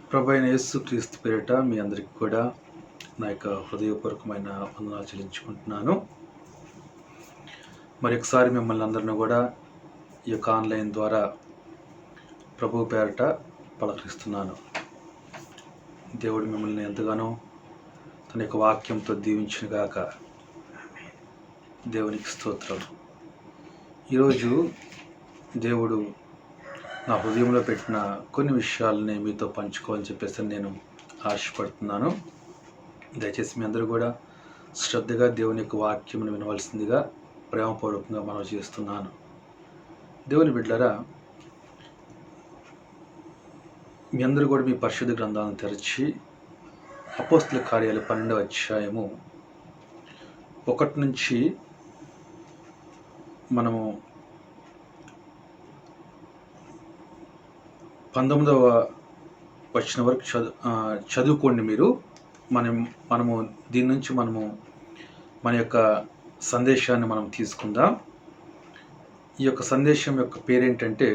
ప్రభు అయిన యేసుక్రీస్తు పేరిట మీ అందరికి కూడా నా యొక్క హృదయపూర్వకమైన వందనాలు చెల్లించుకుంటున్నాను. ఒకసారి మిమ్మల్ని అందరినీ కూడా ఈ యొక్క ఆన్లైన్ ద్వారా ప్రభు పేరిట పలకరిస్తున్నాను. దేవుడు మిమ్మల్ని ఎంతగానో తన యొక్క వాక్యంతో దీవించిన గాక. దేవునికి స్తోత్రం. ఈరోజు దేవుడు నా హృదయంలో పెట్టిన కొన్ని విషయాలని మీతో పంచుకోవాలని చెప్పేసి నేను ఆశపడుతున్నాను. దయచేసి మీ అందరూ కూడా శ్రద్ధగా దేవుని యొక్క వాక్యమును వినవలసిందిగా ప్రేమపూర్వకంగా మనవి చేస్తున్నాను. దేవుని బిడ్డలారా, మీ అందరూ కూడా మీ పరిశుద్ధ గ్రంథాలను తెరచి అపోస్తల కార్యాలు 12వ అధ్యాయము 1 నుంచి మనము 19వ వచనం వరకు చదువుకోండి. మీరు మనము దీని నుంచి మన యొక్క సందేశాన్ని మనం తీసుకుందాం. ఈ యొక్క సందేశం యొక్క పేరేంటంటే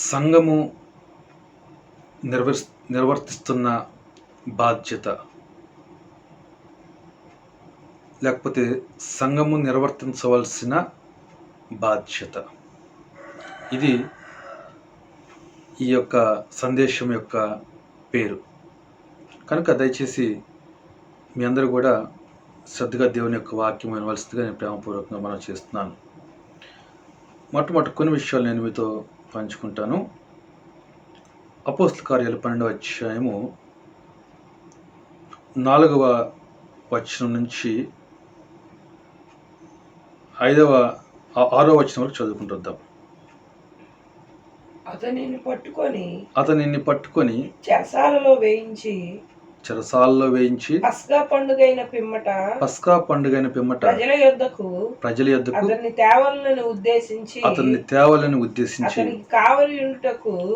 సంఘము నిర్వర్తిస్తున్న బాధ్యత, లేకపోతే సంఘము నిర్వర్తించవలసిన బాధ్యత. ఇది ఈ యొక్క సందేశం యొక్క పేరు కనుక దయచేసి మీ అందరూ కూడా శ్రద్ధగా దేవుని యొక్క వాక్యం వినవలసిందిగా నేను ప్రేమపూర్వకంగా మనం చేస్తున్నాను. మొట్టమొదటి కొన్ని విషయాలు నేను మీతో పంచుకుంటాను. అపోస్తల కార్యాలు 12వ అధ్యాయము 4వ వచనం నుంచి 6వ వచనం వరకు చదువుకుంటుద్దాం. అతనిని పట్టుకొని చెరసాలలో వేయించి పస్కా పండుగైన పిమ్మట ప్రజల యొద్దకు అతన్ని తేవాలని ఉద్దేశించి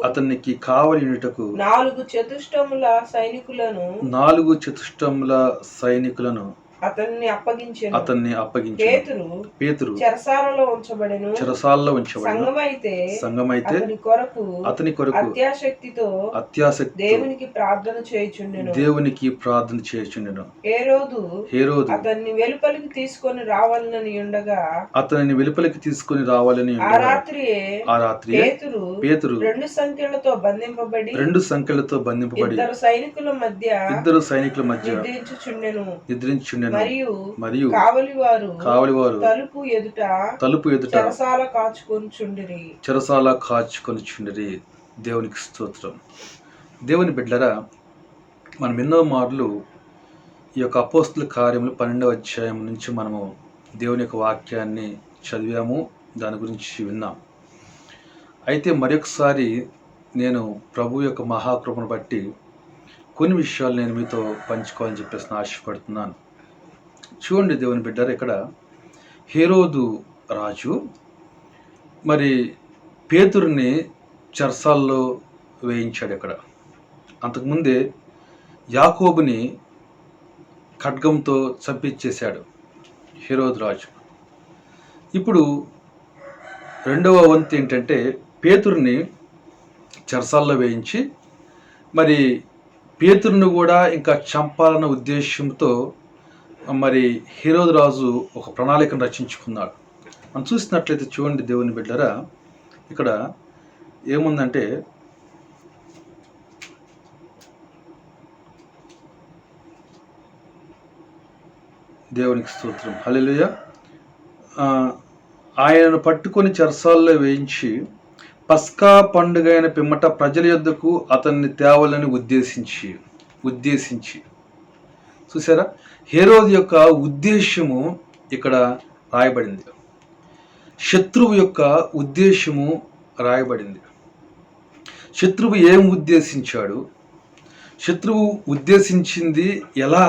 అతనికి కావలియుటకు 4 చతుష్టముల సైనికులను అతన్ని అప్పగించి పేతురు చెరసాలలో ఉంచబడెను. సంఘమైతే అతని కొరకు అత్యాశక్తి దేవునికి ప్రార్థన చేయుచుండెను. హేరోదు అతన్ని వెలుపలికి తీసుకొని రావాలని ఉండగా ఆ రాత్రి పేతురు 2 సంఖ్యలతో బంధింపబడి ఇద్దరు సైనికుల మధ్య నిద్రించుచుండెను. మరియు కావలివారు తలుపు ఎదుట చెరసాల కాచుకొనుచుండిరి. దేవునికి స్తోత్రం. దేవుని బిడ్డలారా, మనం ఎన్నో మార్లు ఈ యొక్క అపోస్తల కార్యములు 12వ అధ్యాయం నుంచి మనము దేవుని యొక్క వాక్యాన్ని చదివాము, దాని గురించి విన్నాం. అయితే మరొకసారి నేను ప్రభు యొక్క మహాకృపను బట్టి కొన్ని విషయాలు నేను మీతో పంచుకోవాలని చెప్పేసి ఆశపడుతున్నాను. చూడండి దేవుని బిడ్డారు, ఇక్కడ హేరోదు రాజు పేతురుని చెరసాల్లో వేయించాడు. ఇక్కడ అంతకుముందే యాకోబుని ఖడ్గంతో చంపించేశాడు హేరోదు రాజు. ఇప్పుడు రెండవ వంతు ఏంటంటే పేతురుని చెరసాల్లో వేయించి పేతురుని కూడా ఇంకా చంపాలన్న ఉద్దేశంతో హేరోదు రాజు ఒక ప్రణాళికను రచించుకున్నాడు. మనం చూసినట్లయితే చూడండి దేవుని బిడ్డరా, ఇక్కడ ఏముందంటే దేవునికి స్తోత్రం, హల్లెలూయా. ఆయనను పట్టుకొని చెరసాల్లో వేయించి పస్కా పండుగైన పిమ్మట ప్రజల యొద్దకు అతన్ని తేవాలని ఉద్దేశించి చూసారా, హేరోదు యొక్క ఉద్దేశము ఇక్కడ రాయబడింది. శత్రువు యొక్క ఉద్దేశము రాయబడింది. శత్రువు ఏం ఉద్దేశించాడు, శత్రువు ఉద్దేశించింది ఎలా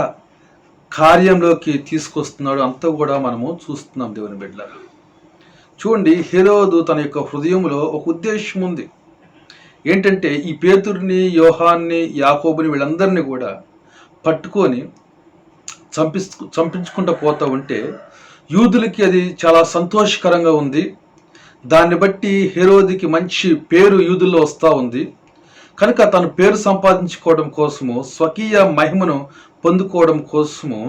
కార్యంలోకి తీసుకొస్తున్నాడు అంతా కూడా మనము చూస్తున్నాం. దేవుని బిడ్డలారా, చూడండి, హేరోదు తన యొక్క హృదయంలో ఒక ఉద్దేశం ఉంది. ఏంటంటే ఈ పేతురుని, యోహాన్ని, యాకోబుని వీళ్ళందరినీ కూడా పట్టుకొని చంపించుకుంటూ పోతూ ఉంటే యూదులకి అది చాలా సంతోషకరంగా ఉంది. దాన్ని బట్టి హేరోదుకి మంచి పేరు యూదుల్లో వస్తూ ఉంది. కనుక తన పేరు సంపాదించుకోవడం కోసము, స్వకీయ మహిమను పొందుకోవడం కోసము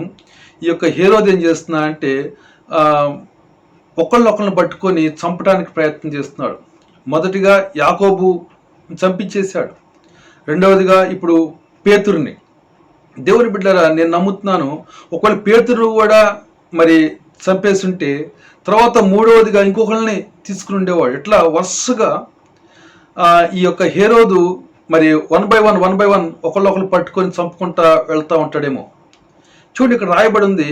ఈ యొక్క హేరోదు ఏం చేస్తున్నా అంటే ఒకళ్ళొకళ్ళని పట్టుకొని చంపడానికి ప్రయత్నం చేస్తున్నాడు. మొదటిగా యాకోబు చంపించేశాడు. రెండవదిగా ఇప్పుడు పేతురుని. దేవుని బిడ్డలారా, నేను నమ్ముతున్నాను ఒకవేళ పేతురు కూడా మరి చంపేస్తుంటే తర్వాత మూడవదిగా ఇంకొకళ్ళని తీసుకుని ఉండేవాడు. ఇట్లా వరుసగా ఈ యొక్క హేరోదు మరి వన్ బై వన్ ఒకళ్ళొకళ్ళు పట్టుకొని చంపుకుంటా వెళ్తూ ఉంటాడేమో. చూడండి, ఇక్కడ రాయబడి ఉంది,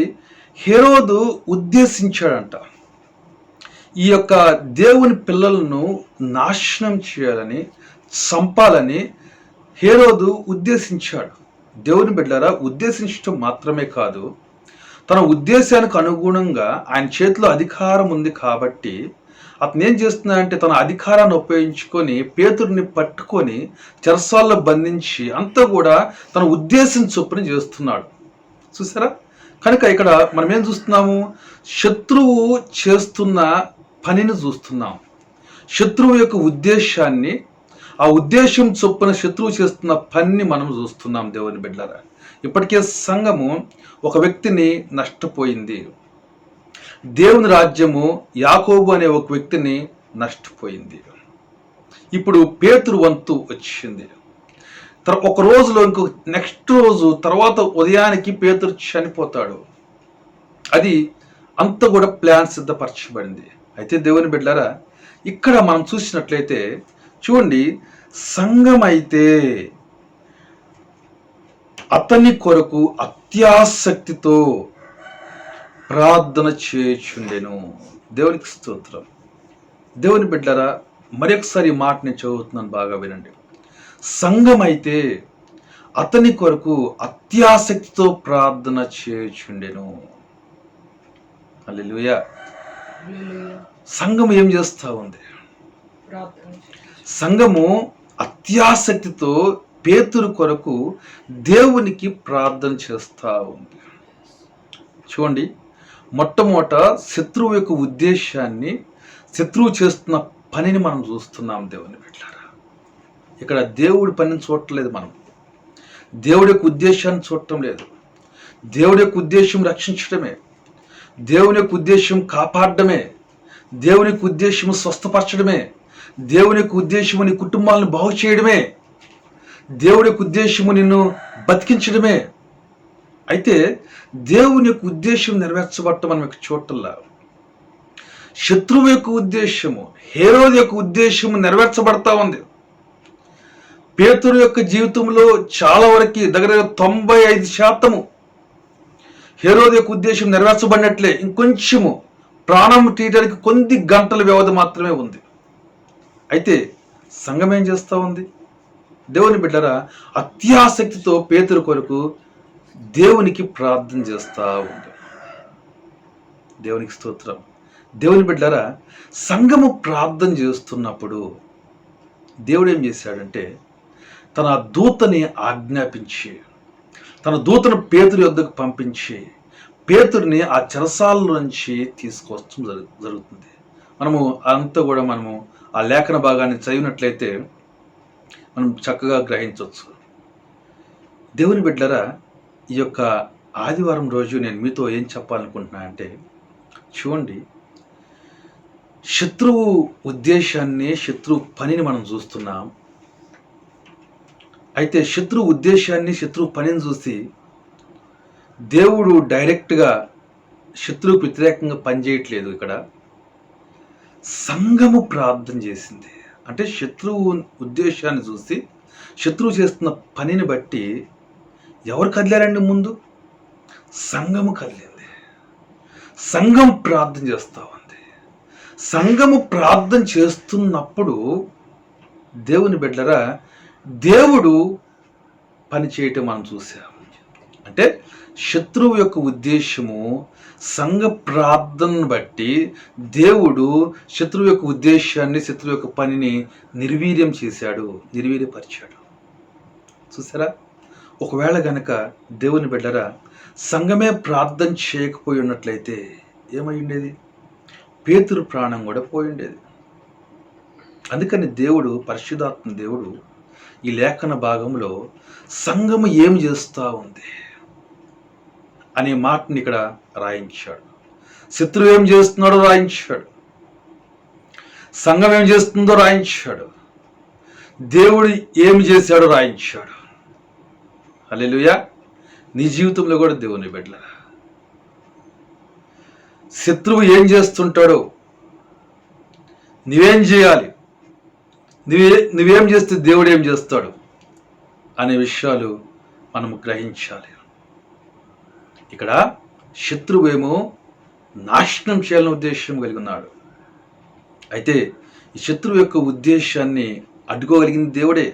హేరోదు ఉద్దేశించాడంట ఈ యొక్క దేవుని పిల్లలను నాశనం చేయాలని, చంపాలని హేరోదు ఉద్దేశించాడు. దేవుని బిడ్డలారా, ఉద్దేశించడం మాత్రమే కాదు, తన ఉద్దేశానికి అనుగుణంగా ఆయన చేతిలో అధికారం ఉంది కాబట్టి అతను ఏం చేస్తున్నాడంటే తన అధికారాన్ని ఉపయోగించుకొని పేతురుని పట్టుకొని చెరసాల్లో బంధించి అంతా కూడా తన ఉద్దేశం చొప్పున చేస్తున్నాడు. చూసారా? కనుక ఇక్కడ మనం ఏం చూస్తున్నాము? శత్రువు చేస్తున్న పనిని చూస్తున్నాం. శత్రువు యొక్క ఉద్దేశాన్ని, ఆ ఉద్దేశం చొప్పున శత్రువు చేస్తున్న పనిని మనం చూస్తున్నాం. దేవుని బిడ్డలారా, ఇప్పటికే సంఘము ఒక వ్యక్తిని నష్టపోయింది. దేవుని రాజ్యము యాకోబు అనే ఒక వ్యక్తిని నష్టపోయింది. ఇప్పుడు పేతురు వంతు వచ్చింది. ఒక రోజులో ఇంకో నెక్స్ట్ రోజు తర్వాత ఉదయానికి పేతురు చనిపోతాడు. అది అంత కూడా ప్లాన్ సిద్ధపరచబడింది. అయితే దేవుని బిడ్డలారా, ఇక్కడ మనం చూసినట్లయితే చూడండి, సంఘమైతే అతని కొరకు అత్యాసక్తితో ప్రార్థన చేయుచుండెను. దేవునికి స్తోత్రం. దేవుని బిడ్డలారా, మరొకసారి ఈ మాట నేను చదువుతున్నాను, బాగా వినండి. సంఘమైతే అతని కొరకు అత్యాసక్తితో ప్రార్థన చేయుచుండెను. హల్లెలూయా. సంఘం ఏం చేస్తా ఉంది? సంఘము అత్యాసక్తితో పేతురు కొరకు దేవునికి ప్రార్థన చేస్తా ఉంది. చూడండి, మొట్టమొదట శత్రువు యొక్క ఉద్దేశాన్ని, శత్రువు చేస్తున్న పనిని మనం చూస్తున్నాం. దేవుని బిడ్డలారా, ఇక్కడ దేవుడి పనిని చూడట్లేదు, మనం దేవుడి యొక్క ఉద్దేశాన్ని చూడటం లేదు. దేవుడి యొక్క ఉద్దేశం రక్షించడమే, దేవుని యొక్క ఉద్దేశం కాపాడడమే, దేవుని యొక్క ఉద్దేశం స్వస్థపరచడమే, దేవుని యొక్క ఉద్దేశము నీ కుటుంబాలను బాగు చేయడమే, దేవుడి యొక్క ఉద్దేశము నిన్ను బతికించడమే. అయితే దేవుని యొక్క ఉద్దేశం నెరవేర్చబడటం మనం యొక్క చూడటంలా, శత్రువు యొక్క ఉద్దేశము, హేరోదు యొక్క ఉద్దేశము నెరవేర్చబడతా ఉంది. పేతురు యొక్క జీవితంలో చాలా వరకు దగ్గర 95% హేరోదు యొక్క ఉద్దేశం నెరవేర్చబడినట్లే. ఇంకొంచెము ప్రాణం తీయడానికి కొన్ని గంటల వ్యవధి మాత్రమే ఉంది. అయితే సంఘం ఏం చేస్తూ ఉంది? దేవుని బిడ్డరా, అత్యాసక్తితో పేతురు కొరకు దేవునికి ప్రార్థన చేస్తూ ఉంది. దేవునికి స్తోత్రం. దేవుని బిడ్డరా, సంఘము ప్రార్థన చేస్తున్నప్పుడు దేవుడు ఏం చేశాడంటే తన దూతని ఆజ్ఞాపించి, తన దూతను పేతురు యొద్దకు పంపించి పేతురిని ఆ చెరసాల నుంచి తీసుకొచ్చడం జరుగుతుంది. మనము అంతా కూడా మనము ఆ లేఖన భాగాన్ని చదివినట్లయితే మనం చక్కగా గ్రహించవచ్చు. దేవుని బిడ్డలారా, ఈ యొక్క ఆదివారం రోజు నేను మీతో ఏం చెప్పాలనుకుంటున్నా అంటే, చూడండి, శత్రువు ఉద్దేశాన్ని, శత్రువు పనిని మనం చూస్తున్నాం. అయితే శత్రువు ఉద్దేశాన్ని, శత్రువు పనిని చూసి దేవుడు డైరెక్ట్గా శత్రువుకు వ్యతిరేకంగా పనిచేయట్లేదు. ఇక్కడ సంఘము ప్రార్థన చేసింది. అంటే శత్రువు ఉద్దేశాన్ని చూసి, శత్రువు చేస్తున్న పనిని బట్టి ఎవరు కదిలారండి? ముందు సంఘము కదిలింది. సంఘం ప్రార్థన చేస్తూ ఉంది. సంఘము ప్రార్థన చేస్తున్నప్పుడు దేవుని బిడ్డలారా, దేవుడు పని చేయటం మనం చూసాం. అంటే శత్రువు యొక్క ఉద్దేశము, సంఘ ప్రార్థనను బట్టి దేవుడు శత్రువు యొక్క ఉద్దేశాన్ని, శత్రువు యొక్క పనిని నిర్వీర్యం చేశాడు, నిర్వీర్యపరిచాడు. చూసారా? ఒకవేళ గనక దేవుని బిడ్డరా సంఘమే ప్రార్థన చేయకపోయి ఉన్నట్లయితే ఏమై ఉండేది? పేతురు ప్రాణం కూడా పోయి ఉండేది. అందుకని దేవుడు, పరిశుద్ధాత్మ దేవుడు ఈ లేఖన భాగంలో సంఘము ఏం చేస్తూ ఉంది అనే మాటని ఇక్కడ రాయించాడు. శత్రువు ఏం చేస్తున్నాడో రాయించాడు, సంఘం ఏం చేస్తుందో రాయించాడు, దేవుడు ఏమి చేశాడో రాయించాడు. హల్లెలూయా. నీ జీవితంలో కూడా దేవుని బిడ్డలారా, శత్రువు ఏం చేస్తుంటాడో, నువ్వేం చేయాలి, నువ్వేం చేస్తే దేవుడు ఏం చేస్తాడు అనే విషయాలు మనము గ్రహించాలి. ఇక్కడ శత్రువు ఏమో నాశనం చేయాలని ఉద్దేశం కలిగి ఉన్నాడు. అయితే ఈ శత్రువు యొక్క ఉద్దేశాన్ని అడ్డుకోగలిగింది దేవుడే.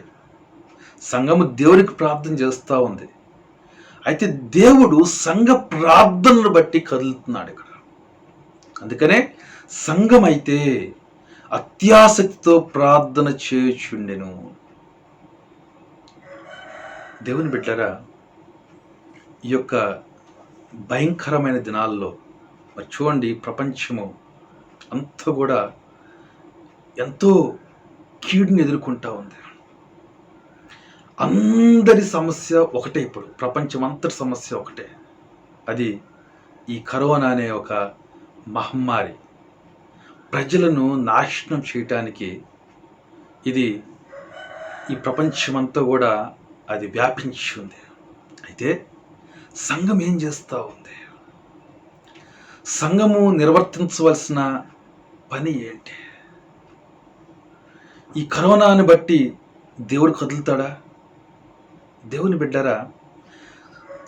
సంఘము దేవునికి ప్రార్థన చేస్తూ ఉంది. అయితే దేవుడు సంఘ ప్రార్థనను బట్టి కదులుతున్నాడు ఇక్కడ. అందుకనే సంఘం అయితే అత్యాసక్తితో ప్రార్థన చేయుచుండెను. దేవుని బిడ్డలారా, ఈ యొక్క భయంకరమైన దినాల్లో మరి చూడండి, ప్రపంచము అంతా కూడా ఎంతో కీడుని ఎదుర్కొంటా ఉంది. అందరి సమస్య ఒకటే, ఇప్పుడు ప్రపంచం అంతటి సమస్య ఒకటే. అది ఈ కరోనా అనే ఒక మహమ్మారి ప్రజలను నాశనం చేయటానికి ఇది ఈ ప్రపంచమంతా కూడా అది వ్యాపించి ఉంది. అయితే సంఘం ఏం చేస్తూ ఉంది? సంఘము నిర్వర్తించవలసిన పని ఏంటి? ఈ కరోనాని బట్టి దేవుడు కదులుతాడా? దేవుని బిడ్డరా,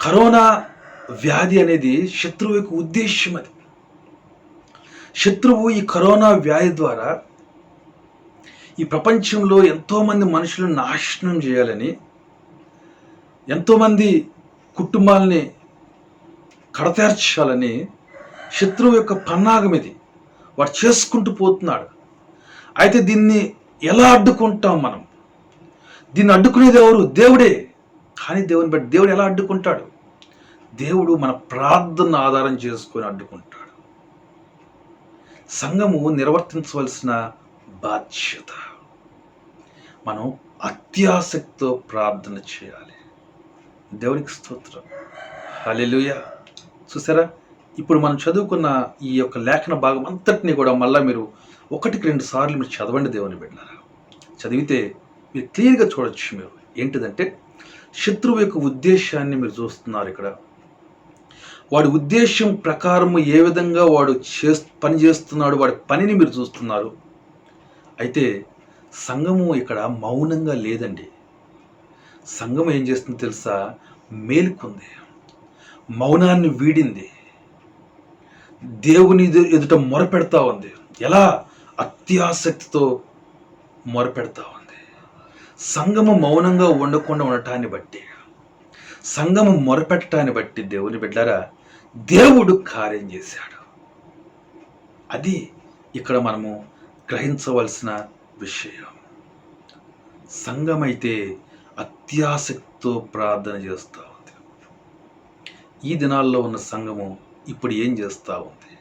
కరోనా వ్యాధి అనేది శత్రువు యొక్క ఉద్దేశ్యం. అది శత్రువు ఈ కరోనా వ్యాధి ద్వారా ఈ ప్రపంచంలో ఎంతోమంది మనుషులను నాశనం చేయాలని, ఎంతోమంది కుటుంబాలని కడతేర్చాలని శత్రువు యొక్క పన్నాగం ఇది. వాడు చేసుకుంటూ పోతున్నాడు. అయితే దీన్ని ఎలా అడ్డుకుంటాం మనం? దీన్ని అడ్డుకునేది ఎవరు? దేవుడే. కానీ దేవుని బట్టి దేవుడు ఎలా అడ్డుకుంటాడు? దేవుడు మన ప్రార్థన ఆధారం చేసుకొని అడ్డుకుంటాడు. సంఘము నిర్వర్తించవలసిన బాధ్యత, మనం అత్యాసక్తితో ప్రార్థన చేయాలి. దేవునికి స్తోత్రం. హల్లెలూయా. చూసారా, ఇప్పుడు మనం చదువుకున్న ఈ యొక్క లేఖన భాగం అంతటినీ కూడా మళ్ళీ మీరు 1-2 సార్లు మీరు చదవండి. దేవుని బిడ్డలారా, చదివితే మీరు క్లియర్గా చూడొచ్చు. మీరు ఏంటిదంటే, శత్రువు యొక్క ఉద్దేశాన్ని మీరు చూస్తున్నారు ఇక్కడ. వాడి ఉద్దేశం ప్రకారం ఏ విధంగా వాడు పని చేస్తున్నాడు, వాడి పనిని మీరు చూస్తున్నారు. అయితే సంఘము ఇక్కడ మౌనంగా లేదండి. సంఘం ఏం చేస్తుందో తెలుసా? మేలుకుంది, మౌనాన్ని వీడింది, దేవుని ఎదుట మొరపెడతా ఉంది. ఎలా? అత్యాసక్తితో మొరపెడతా ఉంది. సంఘము మౌనంగా ఉండకుండా ఉండటాన్ని బట్టి, సంఘము మొరపెట్టడాన్ని బట్టి దేవుని బిడ్డలారా, దేవుడు కార్యం చేశాడు. అది ఇక్కడ మనము గ్రహించవలసిన విషయం. సంఘమైతే అత్యాసక్తితో ప్రార్థన చేస్తూ ఉంది. ఈ దినాల్లో ఉన్న సంఘము ఇప్పుడు ఏం చేస్తూ ఉంది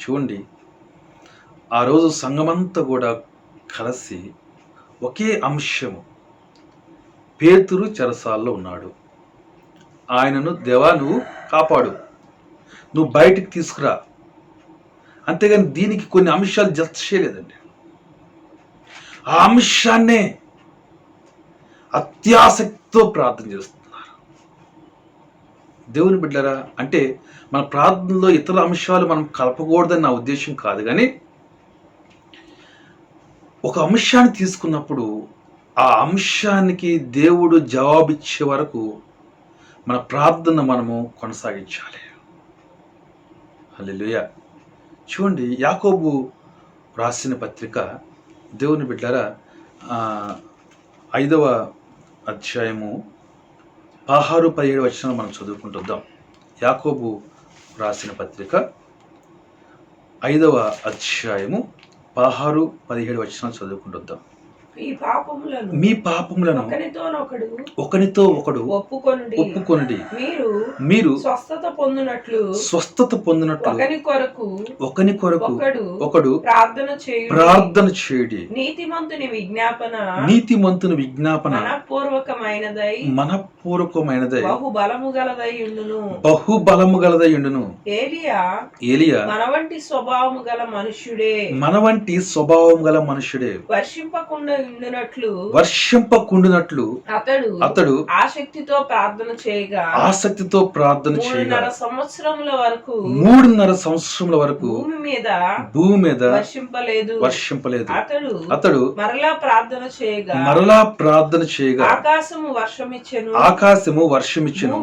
చూడండి. ఆ రోజు సంఘమంతా కూడా కలిసి ఒకే అంశము, పేతురు చెరసాల్లో ఉన్నాడు, ఆయనను దేవా నువ్వు కాపాడు, నువ్వు బయటికి తీసుకురా. అంతేగాని దీనికి కొన్ని అంశాలు జత చేయలేదండి. ఆ అంశాన్నే అత్యాసక్తితో ప్రార్థన చేస్తున్నారు. దేవుని బిడ్డలారా, అంటే మన ప్రార్థనలో ఇతర అంశాలు మనం కలపకూడదని నా ఉద్దేశం కాదు, కానీ ఒక అంశాన్ని తీసుకున్నప్పుడు ఆ అంశానికి దేవుడు జవాబిచ్చే వరకు మన ప్రార్థన మనము కొనసాగించాలి. హల్లెలూయా. చూడండి, యాకోబు రాసిన పత్రిక, దేవుని బిడ్డలారా, 5వ అధ్యాయము 16-17 వచనాలు మనం చదువుకుంటుద్దాం. యాకోబు రాసిన పత్రిక 5వ అధ్యాయము 16-17 వచనాలు చదువుకుంటుద్దాం. మీ పాపములను ఒకనితో ఒకడు ఒప్పుకొనుడి, మీరు స్వస్థత పొందినట్లు ఒకని కొరకు ఒకడు ప్రార్థన చేయుడి. నీతిమంతుని విజ్ఞాపన మనపూర్వకమైనదై బహుబలము గలదై ఉండును. ఏలియా మన వంటి స్వభావం గల మనుష్యుడే, వర్షింపకుండునట్లు అతడు ఆసక్తితో ప్రార్థన చేయగా 3.5 సంవత్సరముల వరకు భూమి మీద వర్షింపలేదు. అతడు మరలా ప్రార్థన చేయగా ఆకాశము వర్షమిచ్చెను,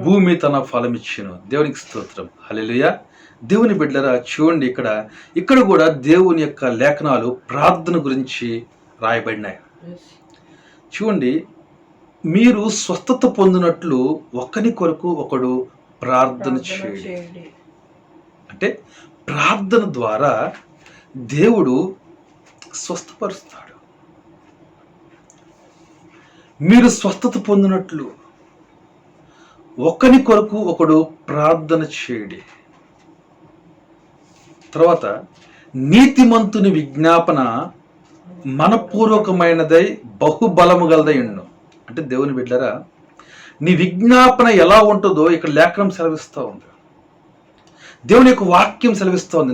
భూమి తన ఫలమిచ్చెను. దేవునికి స్తోత్రం. హల్లెలూయా. దేవుని బిడ్డలారా, చూడండి, ఇక్కడ కూడా దేవుని యొక్క లేఖనాలు ప్రార్థన గురించి రాయబడినాయి. చూడండి, మీరు స్వస్థత పొందినట్లు ఒకని కొరకు ఒకడు ప్రార్థన చేయండి. అంటే ప్రార్థన ద్వారా దేవుడు స్వస్థపరుస్తాడు. మీరు స్వస్థత పొందినట్లు ఒకని కొరకు ఒకడు ప్రార్థన చేయండి. తర్వాత నీతిమంతుని విజ్ఞాపన మనపూర్వకమైనదై బహుబలము గలదై ఉండును. అంటే దేవుని బిడ్డలారా, నీ విజ్ఞాపన ఎలా ఉంటుందో ఇక్కడ లేఖనం సెలవిస్తూ ఉంది. దేవుని యొక్క వాక్యం సెలవిస్తూ ఉంది.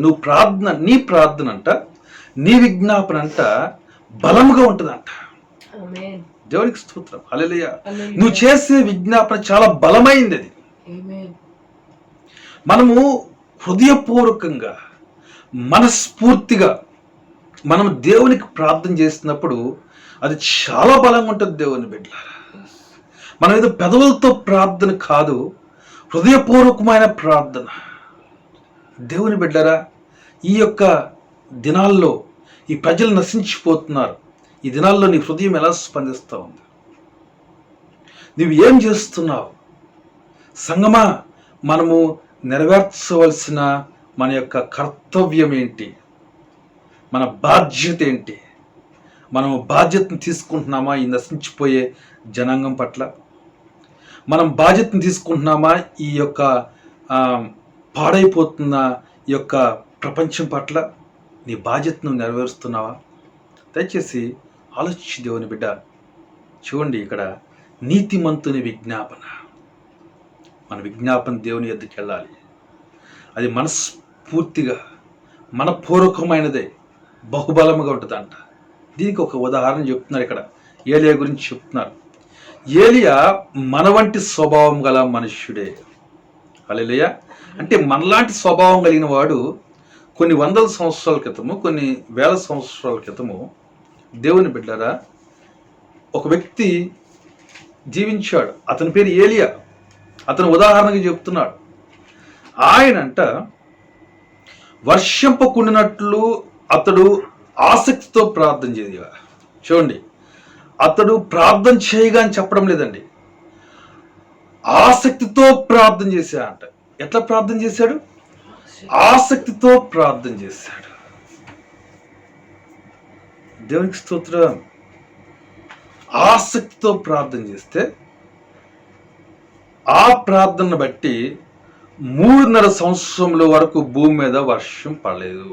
నీ ప్రార్థన అంట, నీ విజ్ఞాపన అంట బలముగా ఉంటుందంట. దేవునికి స్తోత్రం. హల్లెలూయా. నువ్వు చేసే విజ్ఞాపన చాలా బలమైంది. అది మనము హృదయపూర్వకంగా మనస్ఫూర్తిగా మనం దేవునికి ప్రార్థన చేస్తున్నప్పుడు అది చాలా బలంగా ఉంటుంది. దేవుని బిడ్డలారా, మనం ఏదో పెదవులతో ప్రార్థన కాదు, హృదయపూర్వకమైన ప్రార్థన. దేవుని బిడ్డలారా, ఈ యొక్క దినాల్లో ఈ ప్రజలు నశించిపోతున్నారు. ఈ దినాల్లో నీ హృదయం ఎలా స్పందిస్తూ ఉంది? నువ్వు ఏం చేస్తున్నావు? సంగమా, మనము నెరవేర్చవలసిన మన యొక్క కర్తవ్యం ఏంటి? మన బాధ్యత ఏంటి? మనము బాధ్యతను తీసుకుంటున్నామా ఈ నశించిపోయే జనాంగం పట్ల? మనం బాధ్యతను తీసుకుంటున్నామా ఈ యొక్క పాడైపోతున్న ఈ యొక్క ప్రపంచం పట్ల? నీ బాధ్యతను నెరవేరుస్తున్నావా? దయచేసి ఆలోచించి దేవుని బిడ్డ. చూడండి, ఇక్కడ నీతిమంతుని విజ్ఞాపన, మన విజ్ఞాపన దేవుని ఎద్దుకు వెళ్ళాలి. అది మనస్ఫూర్తిగా మనపూర్వకమైనదే బహుబలముగా ఉంటుందంట. దీనికి ఒక ఉదాహరణ చెప్తున్నారు. ఇక్కడ ఏలియా గురించి చెప్తున్నారు. ఏలియా మన వంటి స్వభావం గల మనుష్యుడే. హల్లెలూయా. అంటే మనలాంటి స్వభావం కలిగిన వాడు కొన్ని వందల సంవత్సరాల క్రితము, కొన్ని వేల సంవత్సరాల క్రితము దేవుని బిడ్డలారా ఒక వ్యక్తి జీవించాడు. అతని పేరు ఏలియా. అతను ఉదాహరణగా చెప్తున్నాడు. ఆయనంట వర్షింపకుండినట్లు అతడు ఆసక్తితో ప్రార్థన చేయగా. చూడండి, అతడు ప్రార్థన చేయగా అని చెప్పడం లేదండి, ఆసక్తితో ప్రార్థన చేశా అంట. ఎట్లా ప్రార్థన చేశాడు? ఆసక్తితో ప్రార్థన చేశాడు. దేవునికి స్తోత్రం. ఆసక్తితో ప్రార్థన చేస్తే ఆ ప్రార్థనను బట్టి 3.5 సంవత్సరముల వరకు భూమి మీద వర్షం పడలేదు.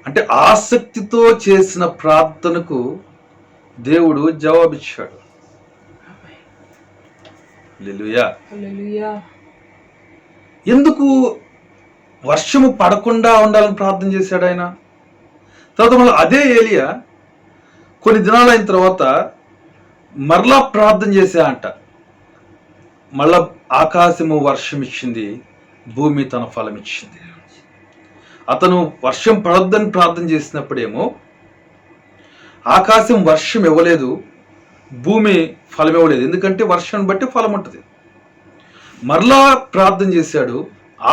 అంటే ఆసక్తితో చేసిన ప్రార్థనకు దేవుడు జవాబిచ్చాడు. హల్లెలూయా. ఎందుకు వర్షము పడకుండా ఉండాలని ప్రార్థన చేశాడు ఆయన? తర్వాత మళ్ళీ అదే ఏలియా కొన్ని దినాలు అయిన తర్వాత మరలా ప్రార్థన చేశా అంట. మళ్ళా ఆకాశము వర్షం ఇచ్చింది, భూమి తన ఫలం ఇచ్చింది. అతను వర్షం పడొద్దని ప్రార్థన చేసినప్పుడేమో ఆకాశం వర్షం ఇవ్వలేదు, భూమి ఫలం ఇవ్వలేదు. ఎందుకంటే వర్షం బట్టి ఫలం ఉంటుంది. మరలా ప్రార్థన చేశాడు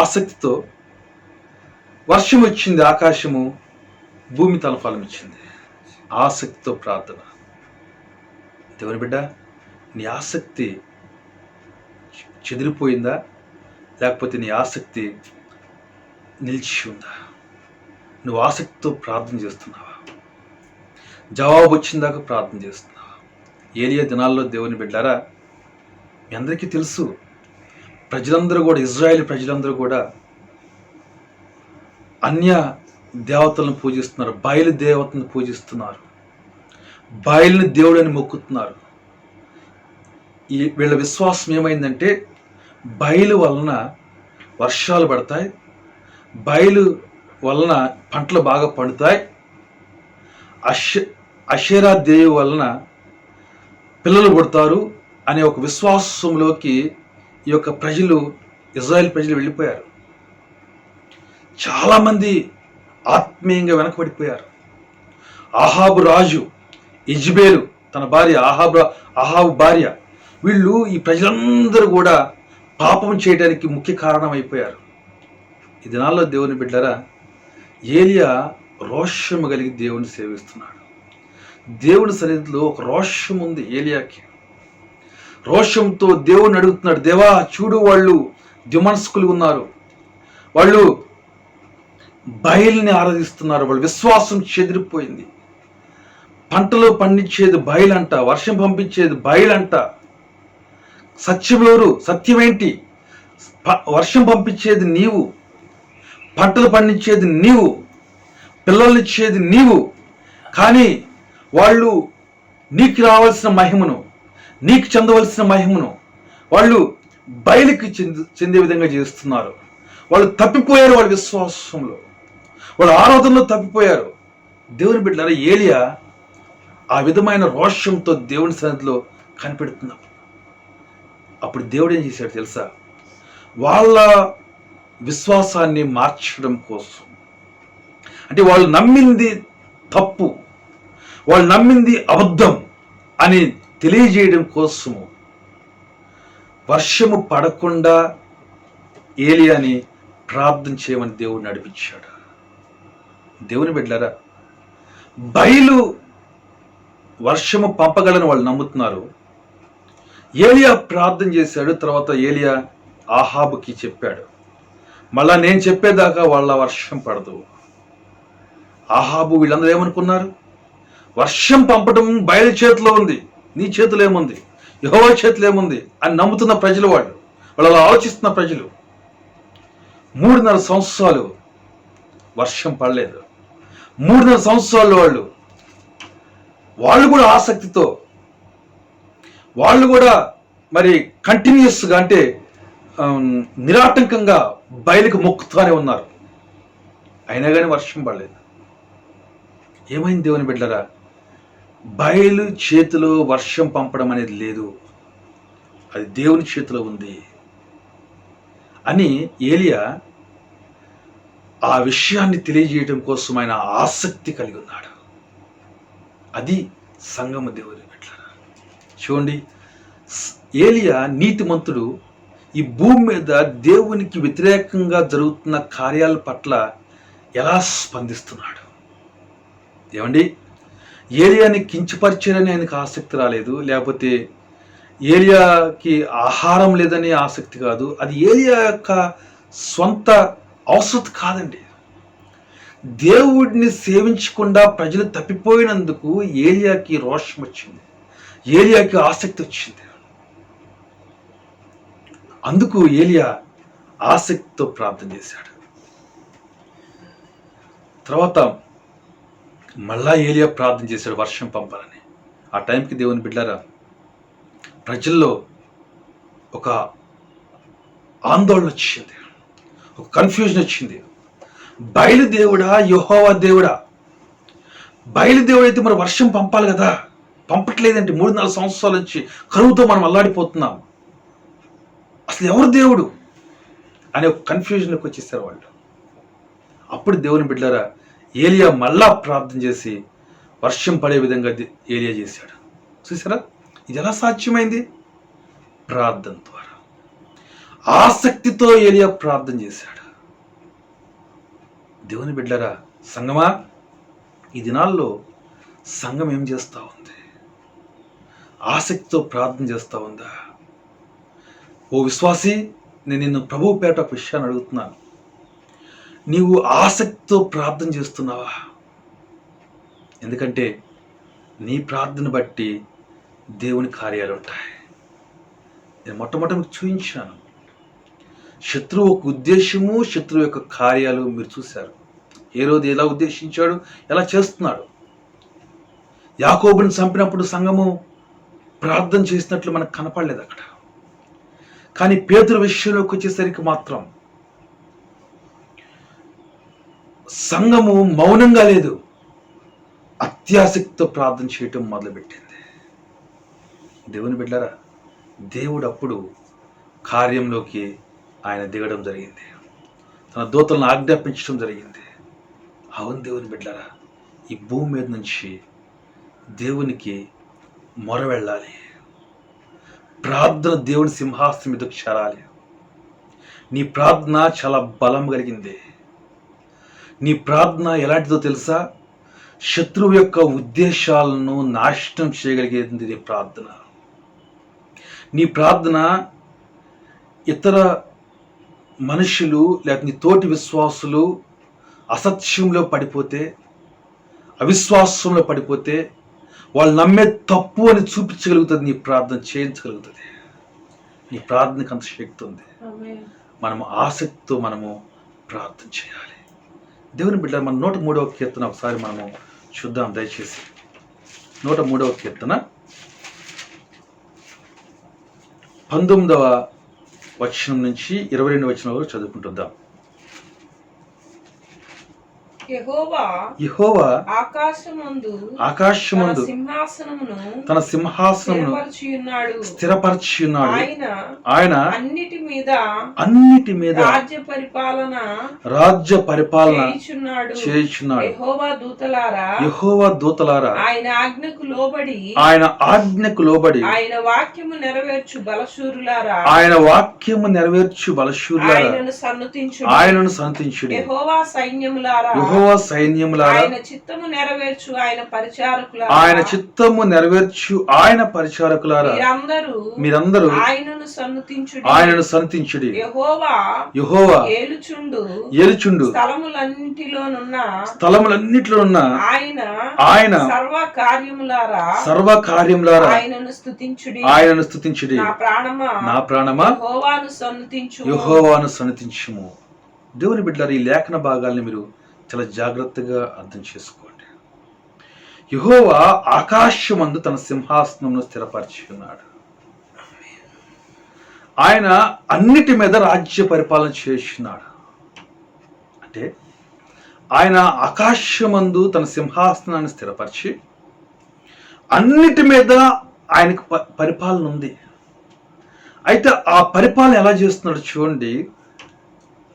ఆసక్తితో, వర్షం వచ్చింది, ఆకాశము, భూమి తన ఫలం ఇచ్చింది. ఆసక్తితో ప్రార్థన. దేవుని బిడ్డ, నీ ఆసక్తి చెదిరిపోయిందా? లేకపోతే నీ ఆసక్తి నిలిచి ఉందా? నువ్వు ఆసక్తితో ప్రార్థన చేస్తున్నావా? జవాబు వచ్చిందాకా ప్రార్థన చేస్తున్నావా? ఏలియా దినాల్లో దేవుని బిడ్డారా, మీ అందరికీ తెలుసు, ప్రజలందరూ కూడా, ఇజ్రాయేల్ ప్రజలందరూ కూడా అన్య దేవతలను పూజిస్తున్నారు, బయలు దేవతలను పూజిస్తున్నారు, బయలుని దేవుడని మొక్కుతున్నారు. వీళ్ళ విశ్వాసం ఏమైందంటే బయలు వలన వర్షాలు పడతాయి, బయలు వలన పంటలు బాగా పండుతాయి, అషేరా దేవి వలన పిల్లలు పుడతారు అనే ఒక విశ్వాసంలోకి ఈ యొక్క ప్రజలు, ఇజ్రాయెల్ ప్రజలు వెళ్ళిపోయారు. చాలామంది ఆత్మీయంగా వెనకబడిపోయారు. ఆహాబు రాజు, ఇజ్బేలు తన భార్య, ఆహాబు భార్య, వీళ్ళు ఈ ప్రజలందరూ కూడా పాపం చేయడానికి ముఖ్య కారణం అయిపోయారు. ఈ దినాల్లో దేవుని బిడ్డరా, ఏలియా రోషము కలిగి దేవుని సేవిస్తున్నాడు. దేవుని సన్నిధిలో ఒక రోషం ఉంది ఏలియాకి. రోషంతో దేవుని అడుగుతున్నాడు, దేవా చూడు, వాళ్ళు ద్విమనస్కులు ఉన్నారు, వాళ్ళు బయలుని ఆరాధిస్తున్నారు, వాళ్ళ విశ్వాసం చెదిరిపోయింది. పంటలు పండించేది బయలంట, వర్షం పంపించేది బయలంట. సత్యం ఎవరు? సత్యమేంటి? వర్షం పంపించేది నీవు, పంటలు పండించేది నీవు, పిల్లల్నిచ్చేది నీవు. కానీ వాళ్ళు నీకు రావాల్సిన మహిమను, నీకు చెందవలసిన మహిమను వాళ్ళు బయలుకి చెందే విధంగా చేస్తున్నారు. వాళ్ళు తప్పిపోయారు, వాళ్ళ విశ్వాసంలో, వాళ్ళ ఆరాధనలో తప్పిపోయారు. దేవుని బిడ్డలారా, ఏలియా ఆ విధమైన రోషంతో దేవుని సన్నిధిలో కనిపెడుతున్నాం. అప్పుడు దేవుడు ఏం చేశాడు తెలుసా? వాళ్ళ విశ్వాసాన్ని మార్చడం కోసం, అంటే వాళ్ళు నమ్మింది తప్పు, వాళ్ళు నమ్మింది అబద్ధం అని తెలియజేయడం కోసము వర్షము పడకుండా ఏలియాని ప్రార్థన చేయమని దేవుడు నడిపించాడు. దేవుని బిడ్డలారా, బయలు వర్షము పంపగలని వాళ్ళు నమ్ముతున్నారు. ఏలియా ప్రార్థన చేశాడు. తర్వాత ఏలియా ఆహాబుకి చెప్పాడు, మళ్ళా నేను చెప్పేదాకా వాళ్ళ వర్షం పడదు. ఆహాబు వీళ్ళందరూ ఏమనుకున్నారు? వర్షం పంపడం బయలు చేతిలో ఉంది, నీ చేతిలో ఏముంది, యెహోవా చేతిలో ఏముంది అని నమ్ముతున్న ప్రజలు, వాళ్ళు అలా ఆలోచిస్తున్న ప్రజలు. 3.5 సంవత్సరాలు వర్షం పడలేదు. 3.5 సంవత్సరాలు వాళ్ళు కూడా ఆసక్తితో, వాళ్ళు కూడా మరి కంటిన్యూస్గా, అంటే నిరాటంకంగా బయలుకి మొక్కుతూనే ఉన్నారు. అయినా కానీ వర్షం పడలేదు. ఏమైంది దేవుని బిడ్డలారా? బయలు చేతిలో వర్షం పంపడం అనేది లేదు, అది దేవుని చేతిలో ఉంది అని ఏలియా ఆ విషయాన్ని తెలియజేయడం కోసం ఆయన ఆసక్తి కలిగి ఉన్నాడు. అది సంగమ దేవుని బిడ్డలారా. చూడండి, ఏలియా నీతిమంతుడు, ఈ భూమి మీద దేవునికి వ్యతిరేకంగా జరుగుతున్న కార్యాల పట్ల ఎలా స్పందిస్తున్నాడు. ఏమండి, ఏలియాని కించపరిచారని ఆయనకు ఆసక్తి రాలేదు, లేకపోతే ఏలియాకి ఆహారం లేదని ఆసక్తి కాదు, అది ఏలియా యొక్క సొంత అవసరం కాదండి. దేవుడిని సేవించకుండా ప్రజలు తప్పిపోయినందుకు ఏలియాకి రోషం వచ్చింది, ఏలియాకి ఆసక్తి వచ్చింది. అందుకు ఏలియా ఆసక్తితో ప్రార్థన చేశాడు. తర్వాత మళ్ళా ఏలియా ప్రార్థన చేశాడు వర్షం పంపాలని. ఆ టైంకి దేవుని బిడ్డలారా, ప్రజల్లో ఒక ఆందోళన వచ్చింది, ఒక కన్ఫ్యూజన్ వచ్చింది. బయలుదేవుడా యెహోవా దేవుడా? బయలుదేవుడు అయితే మరి వర్షం పంపాలి కదా, పంపట్లేదంటే 3-4 సంవత్సరాల నుంచి కరువుతో మనం అల్లాడిపోతున్నాం, అసలు ఎవరు దేవుడు అనే ఒక కన్ఫ్యూజన్లోకి వచ్చేసారు వాళ్ళు. అప్పుడు దేవుని బిడ్డలారా, ఏలియా మళ్ళా ప్రార్థన చేసి వర్షం పడే విధంగా ఏలియా చేశాడు. చూసారా, ఇది ఎలా సాధ్యమైంది? ప్రార్థన ద్వారా. ఆసక్తితో ఏలియా ప్రార్థన చేశాడు. దేవుని బిడ్డలారా, సంగమా, ఈ దినాల్లో సంఘం ఏం చేస్తూ ఉంది? ఆసక్తితో ప్రార్థన చేస్తూ ఉందా? ఓ విశ్వాసి, నేను నిన్ను ప్రభువు పేట ఒక విషయాన్ని అడుగుతున్నాను. నీవు ఆసక్తితో ప్రార్థన చేస్తున్నావా? ఎందుకంటే నీ ప్రార్థన బట్టి దేవుని కార్యాలు ఉంటాయి. నేను మొట్టమొదటి మీకు చూపించాను. శత్రువు యొక్క ఉద్దేశము, శత్రువు యొక్క కార్యాలు మీరు చూశారు. ఏ రోజు ఎలా ఉద్దేశించాడు, ఎలా చేస్తున్నాడు. యాకోబుని చంపినప్పుడు సంఘము ప్రార్థన చేసినట్లు మనకు కనపడలేదు అక్కడ. కానీ పేతురు విషయంలోకి వచ్చేసరికి మాత్రం సంఘము మౌనంగా లేదు, అత్యాసక్తితో ప్రార్థన చేయటం మొదలుపెట్టింది. దేవుని బిడ్డలారా, దేవుడు అప్పుడు కార్యంలోకి ఆయన దిగడం జరిగింది. తన దూతలను ఆజ్ఞాపించడం జరిగింది. అవును దేవుని బిడ్డలారా, ఈ భూమి మీద నుంచి దేవునికి మొర వెళ్ళాలి. ప్రార్థన దేవుని సింహాసనం మీదకు చేరాలి. నీ ప్రార్థన చాలా బలం కలిగింది. నీ ప్రార్థన ఎలాంటిదో తెలుసా? శత్రువు యొక్క ఉద్దేశాలను నాశనం చేయగలిగేది నీ ప్రార్థన. నీ ప్రార్థన ఇతర మనుషులు లేకపోతే నీ తోటి విశ్వాసులు అసత్యంలో పడిపోతే, అవిశ్వాసంలో పడిపోతే వాళ్ళు నమ్మే తప్పు అని చూపించగలుగుతుంది. నీ ప్రార్థన చేయించగలుగుతుంది. నీ ప్రార్థనకు అంత శక్తి ఉంది. మనము ఆసక్తితో మనము ప్రార్థన చేయాలి. దేవుని బిడ్డ, మన 103వ కీర్తన ఒకసారి మనము చూద్దాం దయచేసి. 103వ కీర్తన 19వ వచనం నుంచి 22వ వచనం వరకు చదువుకుంటుందాం. యెహోవా ఆకాశమందు తన సింహాసనమును స్థిరపరచియున్నాడు. ఆయన అన్నిటి మీద రాజ్య పరిపాలన చేయుచున్నాడు. యెహోవా దూతలారా ఆయన ఆజ్ఞకు లోబడి ఆయన వాక్యము నెరవేర్చు బలశూరులారా ఆయనను సన్నతించుడి. యెహోవా సైన్యములారా ఆయన చిత్తము నెరవేర్చు ఆయన పరిచారకులారా మీరందరూ ఆయనను సన్నతించుడి. యెహోవా ఏలుచుండు స్థలములన్నిటిలోనున్న ఆయన సర్వకార్యములారా ఆయనను స్తుతించుడి. నా ప్రాణమా యెహోవాను సన్నతించుము. దేవుని బిడ్డలారా, ఈ లేఖన భాగాల్ని మీరు చాలా జాగ్రత్తగా అర్థం చేసుకోండి. యెహోవా ఆకాశమందు తన సింహాసనమును స్థిరపరిచి ఉన్నాడు. ఆయన అన్నిటి మీద రాజ్య పరిపాలన చేస్తున్నాడు. అంటే ఆయన ఆకాశమందు తన సింహాసనాన్ని స్థిరపరిచి అన్నిటి మీద ఆయనకు పరిపాలన ఉంది. అయితే ఆ పరిపాలన ఎలా చేస్తున్నాడు చూడండి.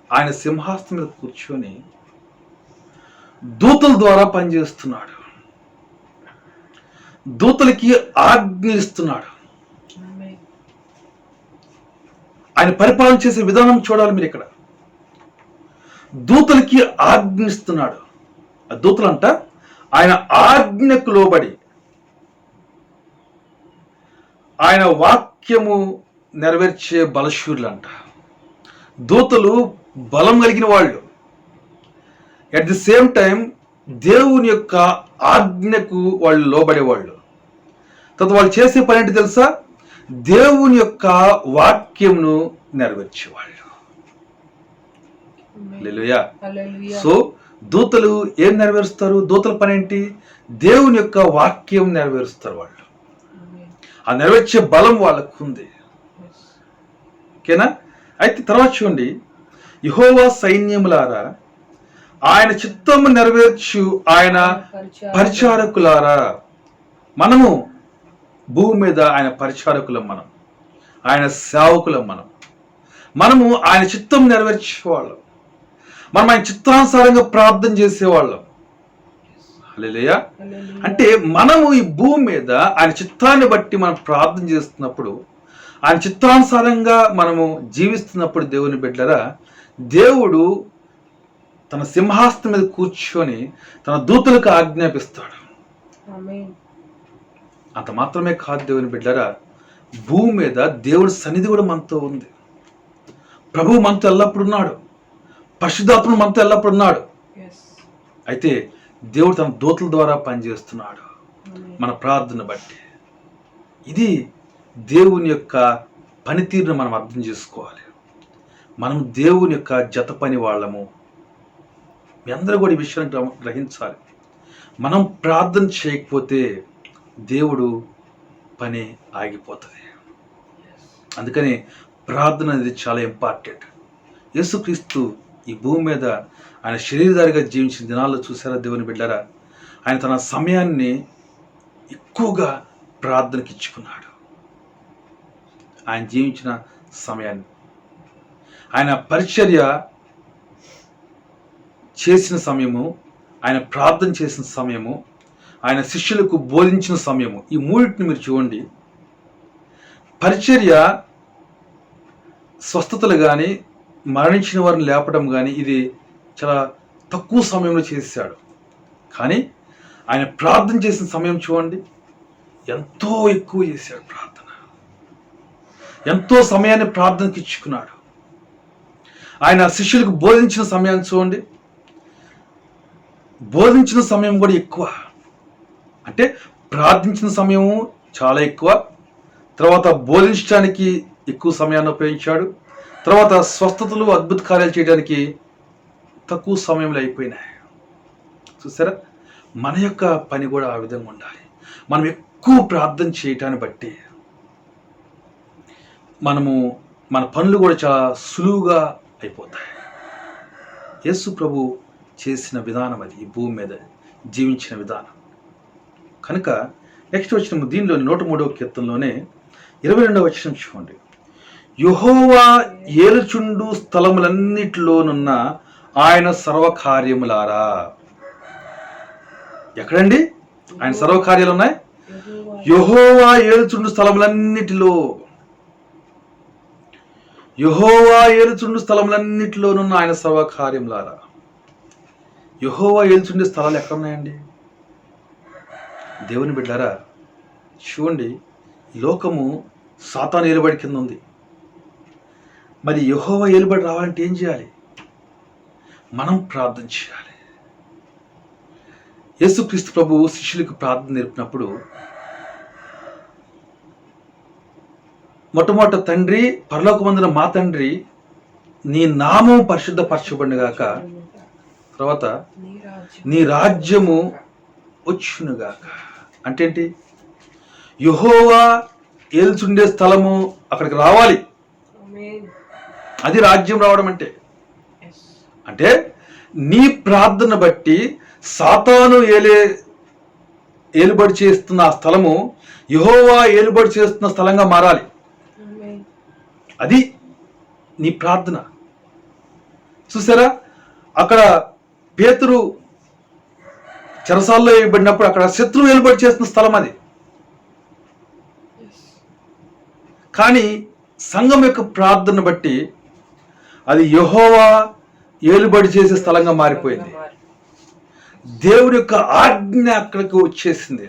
ఆయన సింహాసనం మీద కూర్చొని దూతల ద్వారా పనిచేస్తున్నాడు. దూతలకి ఆజ్ఞ ఇస్తున్నాడు. ఆయన పరిపాలన చేసే విధానం చూడాలి మీరు ఇక్కడ. దూతలకి ఆజ్ఞ ఇస్తున్నాడు. ఆ దూతలంట ఆయన ఆజ్ఞకు లోబడి ఆయన వాక్యము నెరవేర్చే బలశూరులంట. దూతలు బలం కలిగిన వాళ్ళు. అట్ ది సేమ్ టైం దేవుని యొక్క ఆజ్ఞకు వాళ్ళు లోబడేవాళ్ళు. తర్వాత వాళ్ళు చేసే పని ఏంటి తెలుసా? దేవుని యొక్క వాక్యంను నెరవేర్చేవాళ్ళు. హల్లెలూయా. సో దూతలు ఏం నెరవేరుస్తారు? దూతల పని ఏంటి? దేవుని యొక్క వాక్యం నెరవేరుస్తారు వాళ్ళు. ఆ నెరవేర్చే బలం వాళ్ళకు ఉంది. ఓకేనా? అయితే తర్వాత చూడండి, యెహోవా సైన్యములారా ఆయన చిత్తము నెరవేర్చు ఆయన పరిచారకులారా. మనము భూమి మీద ఆయన పరిచారకులం, ఆయన సేవకులం. మనము ఆయన చిత్తం నెరవేర్చేవాళ్ళం. మనం ఆయన చిత్తానుసారంగా ప్రార్థన చేసేవాళ్ళం. హల్లెలూయా. అంటే మనము ఈ భూమి మీద ఆయన చిత్తాన్ని బట్టి మనం ప్రార్థన చేస్తున్నప్పుడు, ఆయన చిత్తానుసారంగా మనము జీవిస్తున్నప్పుడు దేవుని బిడ్డరా, దేవుడు తన సింహాసనం మీద కూర్చొని తన దూతలకు ఆజ్ఞాపిస్తాడు. అంత మాత్రమే కాదు దేవుని బిడ్డరా, భూమి మీద దేవుడి సన్నిధి కూడా మనతో ఉంది. ప్రభువు మనతో ఎల్లప్పుడు ఉన్నాడు. పరిశుద్ధాత్మ మనతో ఎల్లప్పుడు ఉన్నాడు. అయితే దేవుడు తన దూతల ద్వారా పనిచేస్తున్నాడు మన ప్రార్థన బట్టి. ఇది దేవుని యొక్క పనితీరును మనం అర్థం చేసుకోవాలి. మనం దేవుని యొక్క జత పని వాళ్ళము. మీ అందరూ కూడా ఈ విషయాన్ని గ్రహించాలి. మనం ప్రార్థన చేయకపోతే దేవుడు పని ఆగిపోతుంది. అందుకని ప్రార్థన అనేది చాలా ఇంపార్టెంట్. యేసుక్రీస్తు ఈ భూమి మీద ఆయన శరీరధారిగా జీవించిన దినాల్లో చూసారా దేవుని బిడ్డలారా, ఆయన తన సమయాన్ని ఎక్కువగా ప్రార్థనకి ఇచ్చుకున్నాడు. ఆయన జీవించిన సమయాన్ని, ఆయన పరిచర్య చేసిన సమయము, ఆయన ప్రార్థన చేసిన సమయము, ఆయన శిష్యులకు బోధించిన సమయము, ఈ మూడింటిని మీరు చూడండి. పరిచర్య స్వస్థతలు కానీ మరణించిన వారిని లేపడం కానీ ఇది చాలా తక్కువ సమయంలో చేశాడు. కానీ ఆయన ప్రార్థన చేసిన సమయం చూడండి, ఎంతో ఎక్కువ చేశాడు. ప్రార్థన ఎంతో సమయాన్ని ప్రార్థనకి ఇచ్చుకున్నాడు. ఆయన శిష్యులకు బోధించిన సమయాన్ని చూడండి, బోధించిన సమయం కూడా ఎక్కువ. అంటే ప్రార్థించిన సమయము చాలా ఎక్కువ, తర్వాత బోధించడానికి ఎక్కువ సమయాన్ని ఉపయోగించాడు, తర్వాత స్వస్థతలు అద్భుత కార్యాలు చేయడానికి తక్కువ సమయంలో అయిపోయినాయి. చూసారా, మన యొక్క పని కూడా ఆ విధంగా ఉండాలి. మనం ఎక్కువ ప్రార్థన చేయటాన్ని బట్టి మన పనులు కూడా చాలా సులువుగా అయిపోతాయి. యేసు ప్రభు చేసిన విధానం అది, ఈ భూమి మీద జీవించిన విధానం. కనుక నెక్స్ట్ వచ్చిన దీనిలో 103వ కీర్తనలోనే 22వ వచనం చూడండి. యెహోవా ఏలుచుండు స్థలములన్నిటిలోనున్న ఆయన సర్వకార్యములారా. ఎక్కడండి ఆయన సర్వకార్యాలు ఉన్నాయి? యెహోవా ఏలుచుండు స్థలములన్నిటిలో, యెహోవా ఏలుచుండు స్థలములన్నిటిలోనున్న ఆయన సర్వకార్యములారా. యెహోవా ఏలుచుండే స్థలాలు ఎక్కడున్నాయండి? దేవుని బిడ్డారా, చూడండి, లోకము సాతాను ఏలుబడి కింద ఉంది. మరి యెహోవా ఏలుబడి రావాలంటే ఏం చేయాలి? మనం ప్రార్థన చేయాలి. యేసుక్రీస్తు ప్రభు శిష్యులకు ప్రార్థన నేర్పినప్పుడు మొట్టమొదట, తండ్రి, పరలోకమందున మా తండ్రి, నీ నామం పరిశుద్ధపరచబడునుగాక, తర్వాత నీ రాజ్యము వచ్చునుగాక. అంటే ఏంటి? యెహోవా ఏల్చుండే స్థలము అక్కడికి రావాలి. అది రాజ్యం రావడం అంటే. అంటే నీ ప్రార్థన బట్టి సాతాను ఏలుబడి చేస్తున్న ఆ స్థలము యెహోవా ఏలుబడి చేస్తున్న స్థలంగా మారాలి. అది నీ ప్రార్థన. చూసారా, అక్కడ పేతురు చెరసాల్లో వేయబడినప్పుడు అక్కడ శత్రువు ఏలుబడి చేస్తున్న స్థలం అది. కానీ సంఘం యొక్క ప్రార్థన బట్టి అది యెహోవా ఏలుబడి చేసే స్థలంగా మారిపోయింది. దేవుని యొక్క ఆజ్ఞ అక్కడికి వచ్చేసింది.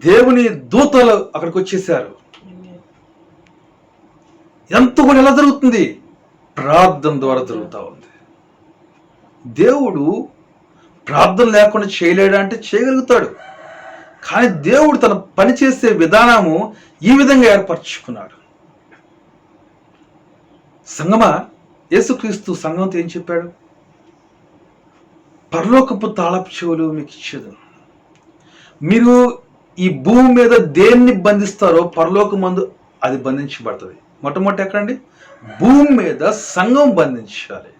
దేవుని దూతలు అక్కడికి వచ్చేసారు. ఎంత కూడా ఎలా జరుగుతుంది? ప్రార్థన ద్వారా జరుగుతూ ఉంది. దేవుడు ప్రార్థన లేకుండా చేయలేడా అంటే చేయగలుగుతాడు. కానీ దేవుడు తన పని చేసే విధానము ఈ విధంగా ఏర్పరచుకున్నాడు. సంగమా, యేసుక్రీస్తు సంఘంతో ఏం చెప్పాడు? పరలోకపు తాళపు చెవులు మీకు ఇచ్చేదను. మీరు ఈ భూమి మీద దేన్ని బంధిస్తారో పరలోకమందు అది బంధించబడుతుంది. మొట్టమొదటి ఎక్కడండి? భూమి మీద సంఘం బంధించాలి,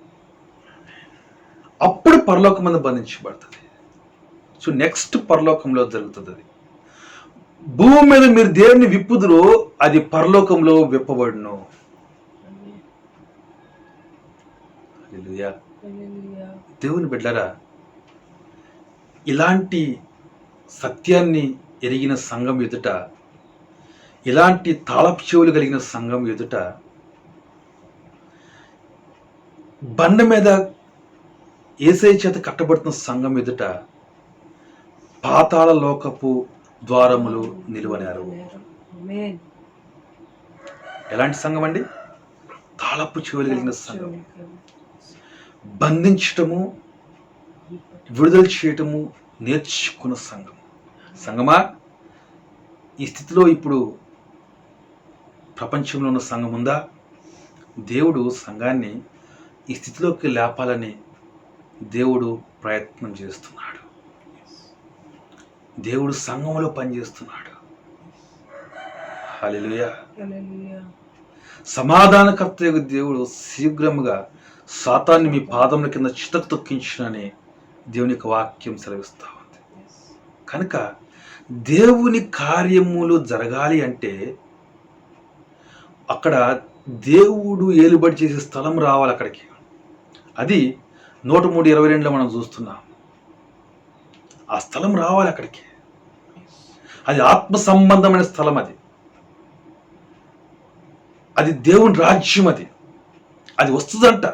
అప్పుడు పరలోకమందు బంధించబడుతుంది. సో నెక్స్ట్ పరలోకంలో జరుగుతుంది అది. భూమి మీద మీరు దేన్ని విప్పుదురో అది పరలోకంలో విప్పబడును. హల్లెలూయా. దేవుని బిడ్డలారా, ఇలాంటి సత్యాన్ని ఎరిగిన సంఘం ఎదుట, ఇలాంటి తాళపు చెవులు కలిగిన సంఘం ఎదుట, బండ మీద యేసయ్య చేత కట్టబడుతున్న సంఘం ఎదుట పాతాళ లోకపు ద్వారములు నిలువనేరు. ఎలాంటి సంఘం అండి? తాళపు చెవులు కలిగిన సంఘం, బంధించటము విడుదల చేయటము నేర్చుకున్న సంఘం. సంఘమా, ఈ స్థితిలో ఇప్పుడు ప్రపంచంలో ఉన్న సంఘం ఉందా? దేవుడు సంఘాన్ని ఈ స్థితిలోకి లేపాలని దేవుడు ప్రయత్నం చేస్తున్నాడు. దేవుడు సంఘంలో పనిచేస్తున్నాడు. హల్లెలూయా. సమాధానకర్త యొక్క దేవుడు శీఘ్రముగా సాతాన్ని మీ పాదముల కింద చితకు తొక్కించునని దేవుని యొక్క వాక్యం సెలవిస్తా ఉంది. కనుక దేవుని కార్యములు జరగాలి అంటే అక్కడ దేవుడు ఏలుబడి చేసే స్థలం రావాలి అక్కడికి. అది 103:22 మనం చూస్తున్నాం. ఆ స్థలం రావాలి అక్కడికి. అది ఆత్మ సంబంధమైన స్థలం. అది దేవుని రాజ్యం. అది వస్తుందంట.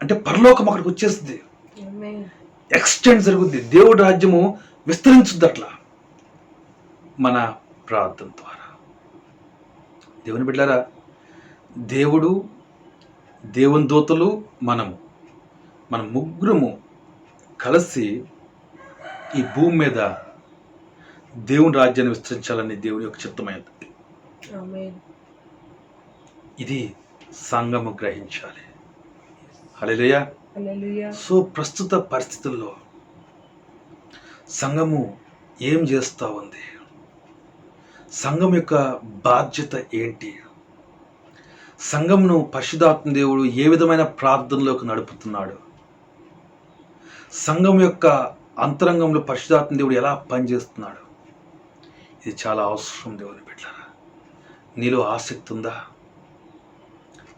అంటే పరలోకం అక్కడికి వచ్చేస్తుంది, ఎక్స్టెండ్ జరుగుద్ది, దేవుడి రాజ్యము విస్తరించుద్ది అట్లా మన ప్రార్థన ద్వారా. దేవుని బిడ్డలారా, దేవుడు, దేవుని దూతలు, మన ముగ్గురము కలిసి ఈ భూమి మీద దేవుని రాజ్యాన్ని విస్తరించాలని దేవుని యొక్క చిత్తమైంది. ఇది సంఘము గ్రహించాలి. హల్లెలూయా. సో ప్రస్తుత పరిస్థితుల్లో సంఘము ఏం చేస్తూ ఉంది? సంఘం యొక్క బాధ్యత ఏంటి? సంఘంను పరిశుద్ధాత్మ దేవుడు ఏ విధమైన ప్రార్థనలోకి నడుపుతున్నాడు? సంఘం యొక్క అంతరంగంలో పరిశుద్ధాత్మ దేవుడు ఎలా పనిచేస్తున్నాడు? ఇది చాలా అవసరం. దేవుని బిడ్డలారా, నీలో ఆసక్తి ఉందా?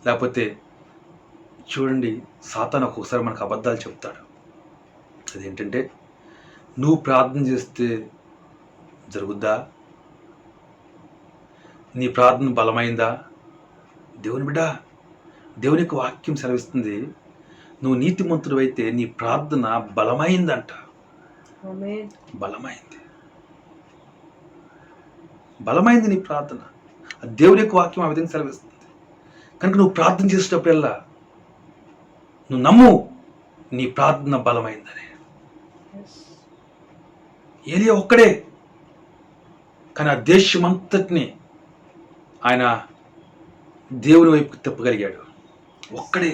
లేకపోతే చూడండి, సాతాను ఒక్కొక్కసారి మనకు అబద్ధాలు చెప్తాడు. అదేంటంటే, నువ్వు ప్రార్థన చేస్తే జరుగుద్దా? నీ ప్రార్థన బలమైందా? దేవుని బిడ్డ, దేవుని యొక్క వాక్యం సెలవిస్తుంది, నువ్వు నీతిమంతుడు అయితే నీ ప్రార్థన బలమైందంట. బలమైంది నీ ప్రార్థన. దేవుని యొక్క వాక్యం ఆ విధంగా సెలవిస్తుంది. కనుక నువ్వు ప్రార్థన చేసేటప్పుడల్లా నువ్వు నమ్ము, నీ ప్రార్థన బలమైందని. ఏలియా ఒక్కడే, కానీ ఆ దేశం అంతటిని ఆయన దేవుని వైపుకి తిప్పగలిగాడు. ఒక్కడే.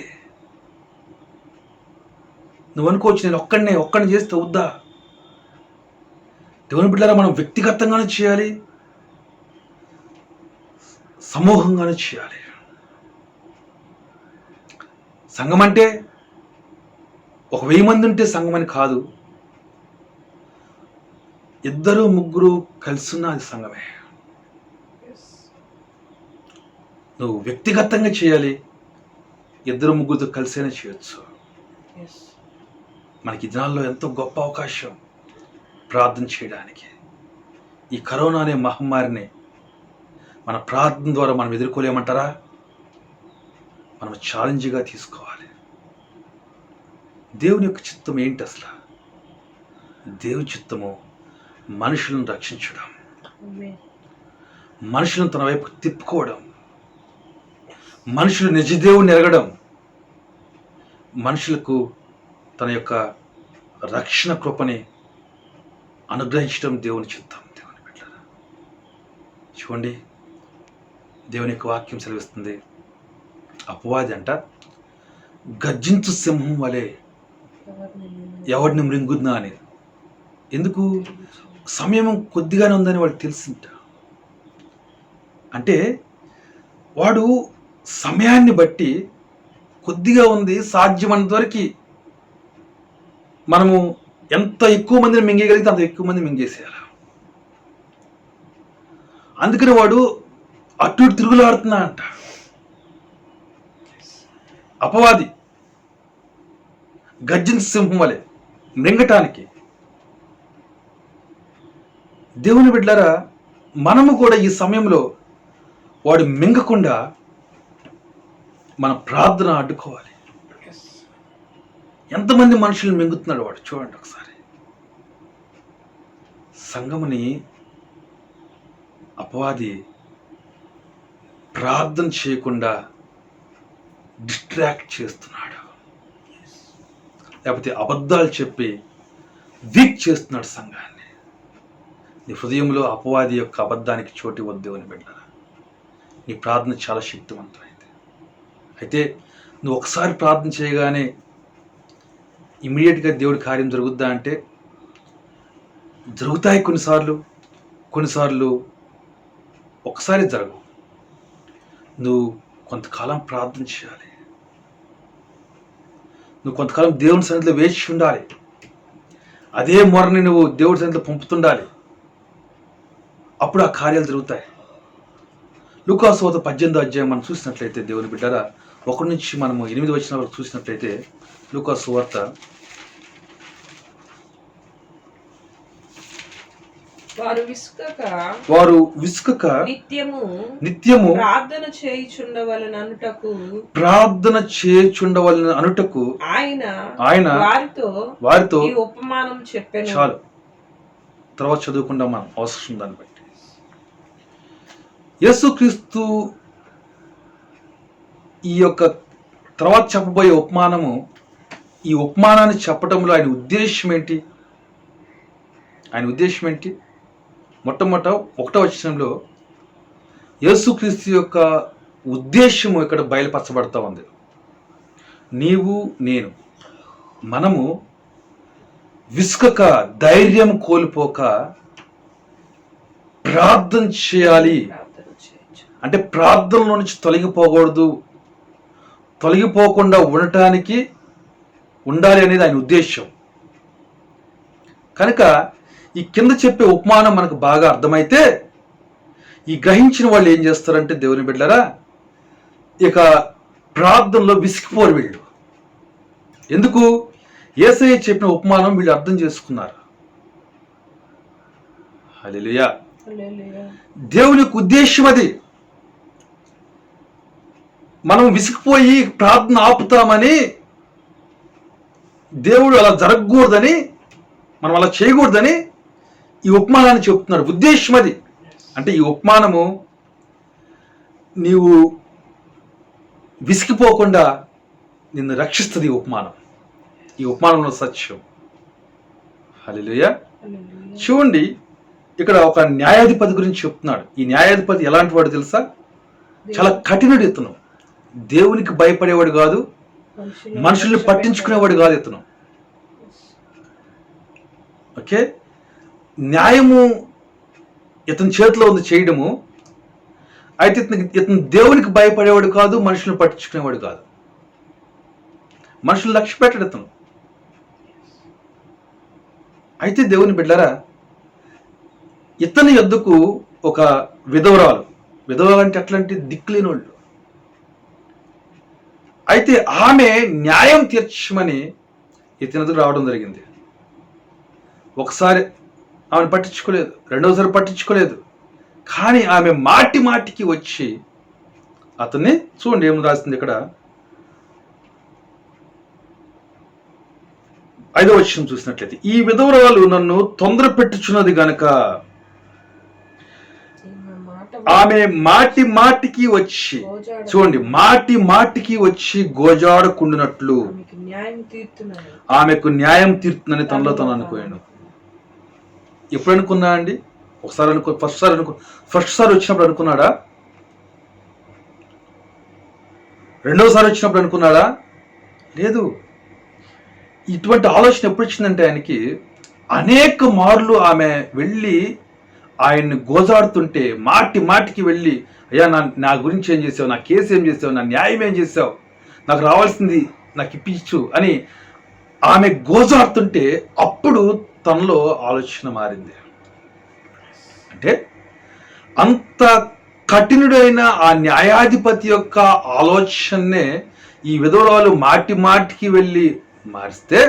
నువ్వు అనుకోవచ్చు, నేను ఒక్కడిని చేస్తే వద్దా? దేవుని బిడ్డలారా, మనం వ్యక్తిగతంగానే చేయాలి, సమూహంగానే చేయాలి. సంఘం అంటే 1000 మంది ఉంటే సంఘం అని కాదు. 2-3 కలిసిన్నా అది సంఘమే. నువ్వు వ్యక్తిగతంగా చేయాలి, 2-3 కలిసైనా చేయొచ్చు. మనకి దినాల్లో ఎంతో గొప్ప అవకాశం ప్రార్థన చేయడానికి. ఈ కరోనా అనే మహమ్మారిని మన ప్రార్థన ద్వారా మనం ఎదుర్కోలేమంటారా? మనం ఛాలెంజ్గా తీసుకోవాలి. దేవుని యొక్క చిత్తం ఏంటి అసలు? దేవుని చిత్తము మనుషులను రక్షించడం, మనుషులను తన వైపు తిప్పుకోవడం, మనుషులు నిజదేవుని ఎరగడం, మనుషులకు తన యొక్క రక్షణ కృపని అనుగ్రహించడం దేవుని చిత్తం. దేవుని బిడ్డలారా, చూడండి, దేవుని యొక్క వాక్యం సెలవిస్తుంది, అపవాది అంట గర్జించు సింహం వలె ఎవడిని మృంగుద్నా అని. ఎందుకు? సమయం కొద్దిగానే ఉందని వాడికి తెలిసింట. అంటే వాడు సమయాన్ని బట్టి కొద్దిగా ఉంది, సాధ్యమైనంత వరకు మనము ఎంత ఎక్కువ మందిని మింగేయగలిగితే అంత ఎక్కువ మంది మింగేసేయాలి. అందుకని వాడు అటు ఇటు తిరుగులాడుతున్నా అంట. అపవాది గర్జన సింహం వలె మృంగటానికి. దేవుని బిడ్డలారా, మనము కూడా ఈ సమయంలో వాడు మింగకుండా మన ప్రార్థన అడ్డుకోవాలి. ఎంతమంది మనుషులు మింగుతున్నాడు వాడు చూడండి ఒకసారి. సంఘముని అపవాది ప్రార్థన చేయకుండా డిస్ట్రాక్ట్ చేస్తున్నాడు, లేకపోతే అబద్ధాలు చెప్పి వీక్ చేస్తున్నాడు సంఘాన్ని. నీ హృదయంలో అపవాది యొక్క అబద్ధానికి చోటు వద్దు అని బిడ్డలారా. నీ ప్రార్థన చాలా శక్తివంతమైంది. అయితే నువ్వు ఒకసారి ప్రార్థన చేయగానే ఇమీడియట్గా దేవుడి కార్యం జరుగుద్దా అంటే జరుగుతాయి. కొన్నిసార్లు ఒకసారి జరగవు. నువ్వు కొంతకాలం ప్రార్థన చేయాలి. నువ్వు కొంతకాలం దేవుని సన్నిధిలో వేచి ఉండాలి. అదే మొరని నువ్వు దేవుడి సన్నిధిలో పంపుతుండాలి. అప్పుడు ఆ కార్యాలు జరుగుతాయి. లూకాసు వార్త 18వ అధ్యాయం మనం చూసినట్లయితే దేవుని బిడ్డరా, 1 నుంచి మనము 8 వచనాల వరకు చూసినట్లయితే లూకాసు వార్త వారు విసుకక నిత్యము ప్రార్థన చేయుచుండవలెను అనుటకు ఆయన వారితో ఉపమానం చెప్పెను. చాలు, తర్వాత చదువుకుందాం మనం అవసరం దాన్ని బట్టి. యేసుక్రీస్తు ఈ యొక్క తర్వాత చెప్పబోయే ఉపమానము, ఈ ఉపమానాన్ని చెప్పడంలో ఆయన ఉద్దేశం ఏంటి? మొట్టమొదట 1వ వచనంలో యేసుక్రీస్తు యొక్క ఉద్దేశము ఇక్కడ బయలుపరచబడతా ఉంది. నీవు నేను మనము విసుకక, ధైర్యం కోల్పోక ప్రార్థన చేయాలి. అంటే ప్రార్థనలో నుంచి తొలగిపోకుండా ఉండటానికి ఉండాలి అనేది ఆయన ఉద్దేశం. కనుక ఈ కింద చెప్పే ఉపమానం మనకు బాగా అర్థమైతే ఈ గ్రహించిన వాళ్ళు ఏం చేస్తారంటే దేవుని బిడ్డలారా, ఇక ప్రార్థనలో విసిగిపోరు వీళ్ళు. ఎందుకు? యేసయ్య చెప్పిన ఉపమానం వీళ్ళు అర్థం చేసుకున్నారు. హల్లెలూయా. దేవునికి ఉద్దేశం అది. మనం విసిగిపోయి ప్రార్థన ఆపుతామని, దేవుడు అలా జరగకూడదని, మనం అలా చేయకూడదని ఈ ఉపమానాన్ని చెప్తున్నాడు. ఉద్దేశం అది. అంటే ఈ ఉపమానము నీవు విసిగిపోకుండా నిన్ను రక్షిస్తుంది. ఈ ఉపమానంలో సత్యం. హల్లెలూయా. చూడండి, ఇక్కడ ఒక న్యాయాధిపతి గురించి చెప్తున్నాడు. ఈ న్యాయాధిపతి ఎలాంటి వాడు తెలుసా? చాలా కఠినుడు ఇతను. దేవునికి భయపడేవాడు కాదు, మనుషుల్ని పట్టించుకునేవాడు కాదు ఇతను. ఓకే, న్యాయము ఇతని చేతిలో ఉంది చేయడము. అయితే ఇతను దేవునికి భయపడేవాడు కాదు, మనుషుల్ని పట్టించుకునేవాడు కాదు. మనుషులు లక్ష్య పెట్టాడు ఇతను. అయితే దేవుని బిడ్డలారా, ఇతని యొద్దకు ఒక విధవరాలు అంటే ఎట్లాంటి దిక్కులేని వాళ్ళు. అయితే ఆమె న్యాయం తీర్చమని ఇతని ఎదురు రావడం జరిగింది. ఒకసారి ఆమెను పట్టించుకోలేదు, రెండవసారి పట్టించుకోలేదు. కానీ ఆమె మాటికి వచ్చి అతన్ని, చూడండి ఏం రాసింది ఇక్కడ, 5వ వచనం చూసినట్లయితే, ఈ విధవరాలు నన్ను తొందర పెట్టుచున్నది గనక ఆమె మాటికి వచ్చి, చూడండి, మాటికి వచ్చి గోజాడకుండునట్లు ఆమెకు న్యాయం తీర్తుందని తనలో తను అనుకోయాను. ఎప్పుడు అనుకున్నా అండి? ఒకసారి ఫస్ట్ సారి వచ్చినప్పుడు అనుకున్నాడా? రెండవసారి వచ్చినప్పుడు అనుకున్నాడా? లేదు. ఇటువంటి ఆలోచన ఎప్పుడు వచ్చిందంటే ఆయనకి, అనేక మార్లు ఆమె వెళ్ళి ఆయన్ని గోజాడుతుంటే మాటికి వెళ్ళి, అయ్యా నా గురించి ఏం చేసావు, నా కేసు ఏం చేసావు, నా న్యాయం ఏం చేసావు, నాకు రావాల్సింది నాకు ఇప్పించు అని ఆమె గోజాడుతుంటే అప్పుడు తనలో ఆలోచన మారింది. అంటే అంత కఠినుడైన ఆ న్యాయాధిపతి యొక్క ఆలోచననే ఈ విధవరాలు మాటికి వెళ్ళి మారిస్తే,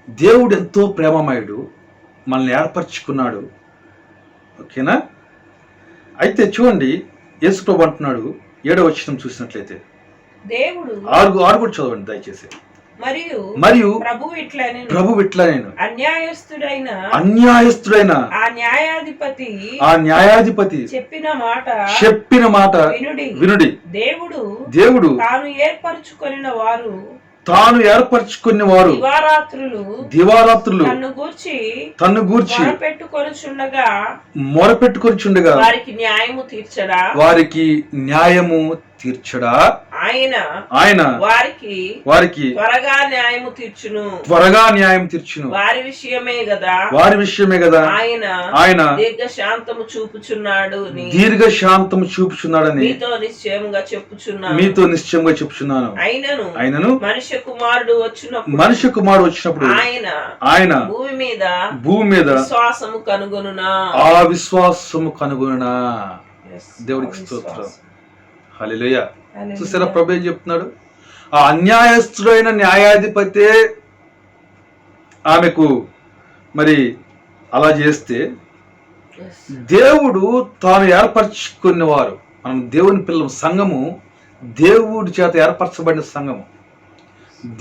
దేవుడు ఎంతో ప్రేమమయుడు, మనల్ని ఏర్పరచుకున్నాడు. ఓకేనా? అయితే చూడండి, యేసుప్రభు అంటున్నాడు 7వ వచనం చూసినట్లయితే, దేవుడు 6 చదవండి దయచేసి. మరియు ప్రభు ఇట్లా నేను అన్యాయస్తుడైన ఆ న్యాయాధిపతి చెప్పిన మాట వినుడి. దేవుడు తాను ఏర్పరచుకున్న వారు దివారాత్రులు తన్ను గూర్చి మొరపెట్టుకొనిచుండగా వారికి న్యాయము తీర్చడా ఆయన వారికి త్వరగా న్యాయం తీర్చును. వారి విషయమే గదా ఆయన దీర్ఘ శాంతము చూపుచున్నాడని మీతో నిశ్చయంగా చెప్పుచున్నాను. ఆయనను మనుష్య కుమారుడు వచ్చినప్పుడు ఆయన భూమి మీద ఆ విశ్వాసము కనుగొనునా. దేవుడికి స్తోత్రం. హల్లెలూయా. చూసారా ప్రభు ఏం చెప్తున్నాడు? ఆ అన్యాయస్తుడైన న్యాయాధిపతే ఆమెకు మరి అలా చేస్తే, దేవుడు తాను ఏర్పరచుకున్నవారు, మనం దేవుని పిల్లల సంఘము, దేవుడి చేత ఏర్పరచబడిన సంఘము,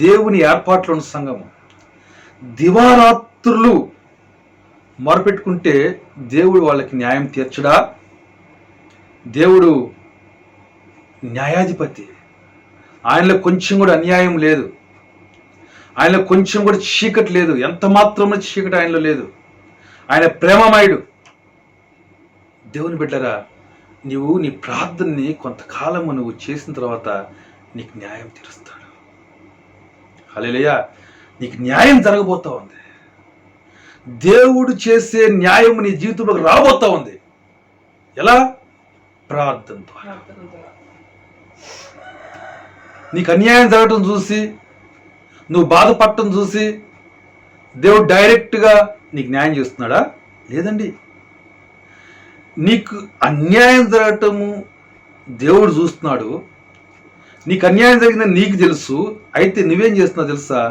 దేవుని ఏర్పాట్లో ఉన్న సంఘము, దివారాత్రులు మొరపెట్టుకుంటే దేవుడు వాళ్ళకి న్యాయం తీర్చడా? దేవుడు న్యాయాధిపతి. ఆయనలో కొంచెం కూడా అన్యాయం లేదు, ఆయనలో కొంచెం కూడా చీకటి లేదు, ఎంత మాత్రమే చీకటి ఆయనలో లేదు. ఆయన ప్రేమమయుడు. దేవుని బిడ్డరా, నువ్వు నీ ప్రార్థనని కొంతకాలము నువ్వు చేసిన తర్వాత నీకు న్యాయం తీరుస్తాడు. హల్లెలూయా. నీకు న్యాయం జరగబోతా ఉంది. దేవుడు చేసే న్యాయం నీ జీవితంలోకి రాబోతా ఉంది. ఎలా? ప్రార్థన ద్వారా. నీకు అన్యాయం జరగటం చూసి, నువ్వు బాధపడటం చూసి దేవుడు డైరెక్ట్గా నీకు న్యాయం చేస్తున్నాడా? లేదండి. నీకు అన్యాయం జరగటము దేవుడు చూస్తున్నాడు. నీకు అన్యాయం జరిగిందని నీకు తెలుసు. అయితే నువ్వేం చేస్తున్నావు తెలుసా?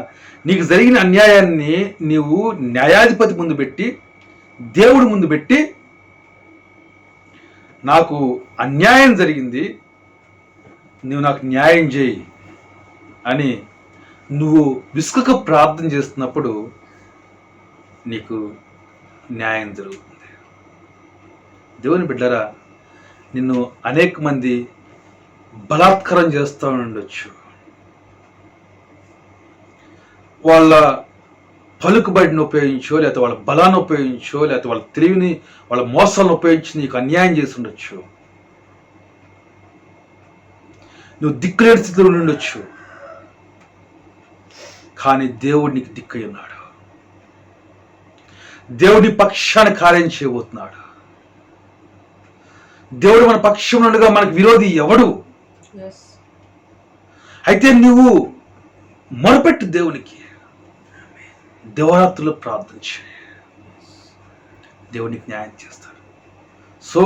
నీకు జరిగిన అన్యాయాన్ని నీవు న్యాయాధిపతి ముందు పెట్టి, దేవుడి ముందు పెట్టి, నాకు అన్యాయం జరిగింది, నువ్వు నాకు న్యాయం చేయి అని నువ్వు విసుకక ప్రార్థన చేస్తున్నప్పుడు నీకు న్యాయం జరుగుతుంది. దేవుని బిడ్డరా, నిన్ను అనేక మంది బలాత్కారం చేస్తూ ఉండొచ్చు. వాళ్ళ పలుకుబడిని ఉపయోగించో, లేకపోతే వాళ్ళ బలాన్ని ఉపయోగించో, లేకపోతే వాళ్ళ తెలివిని, వాళ్ళ మోసాలను ఉపయోగించి నీకు అన్యాయం చేసి ఉండొచ్చు. నువ్వు దిక్కులేని స్థితిలో ఉండొచ్చు. కానీ దేవుడు నీకు దిక్కై ఉన్నాడు. దేవుడి పక్షాన కార్యం చేయబోతున్నాడు. దేవుడు మన పక్షం నుండిగా మనకు విరోధి ఎవడు? అయితే నువ్వు మొరపెట్టు దేవునికి, దేవరాత్రులు ప్రార్థన చేయి, దేవునికి న్యాయం చేస్తాడు. సో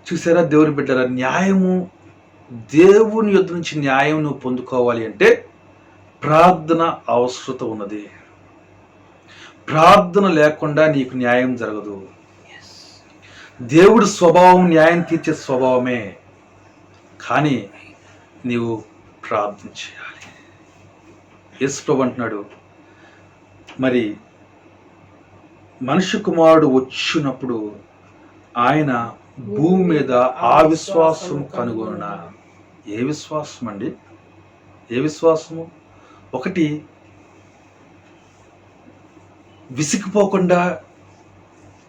చూసారా దేవుని బిడ్డరా, న్యాయము, దేవుని యొద్ద నుంచి న్యాయం నువ్వు పొందుకోవాలి అంటే ప్రార్థన అవసరత ఉన్నది. ప్రార్థన లేకుండా నీకు న్యాయం జరగదు. దేవుడి స్వభావం న్యాయం తీర్చే స్వభావమే, కానీ నీవు ప్రార్థన చేయాలి. యేసు ప్రభువు అంటున్నాడు, మరి మనుష్య కుమారుడు వచ్చినప్పుడు ఆయన భూమి మీద ఆ విశ్వాసం కనుగొనునా. ఏ విశ్వాసం అండి? ఏ విశ్వాసము? ఒకటి, విసిగిపోకుండా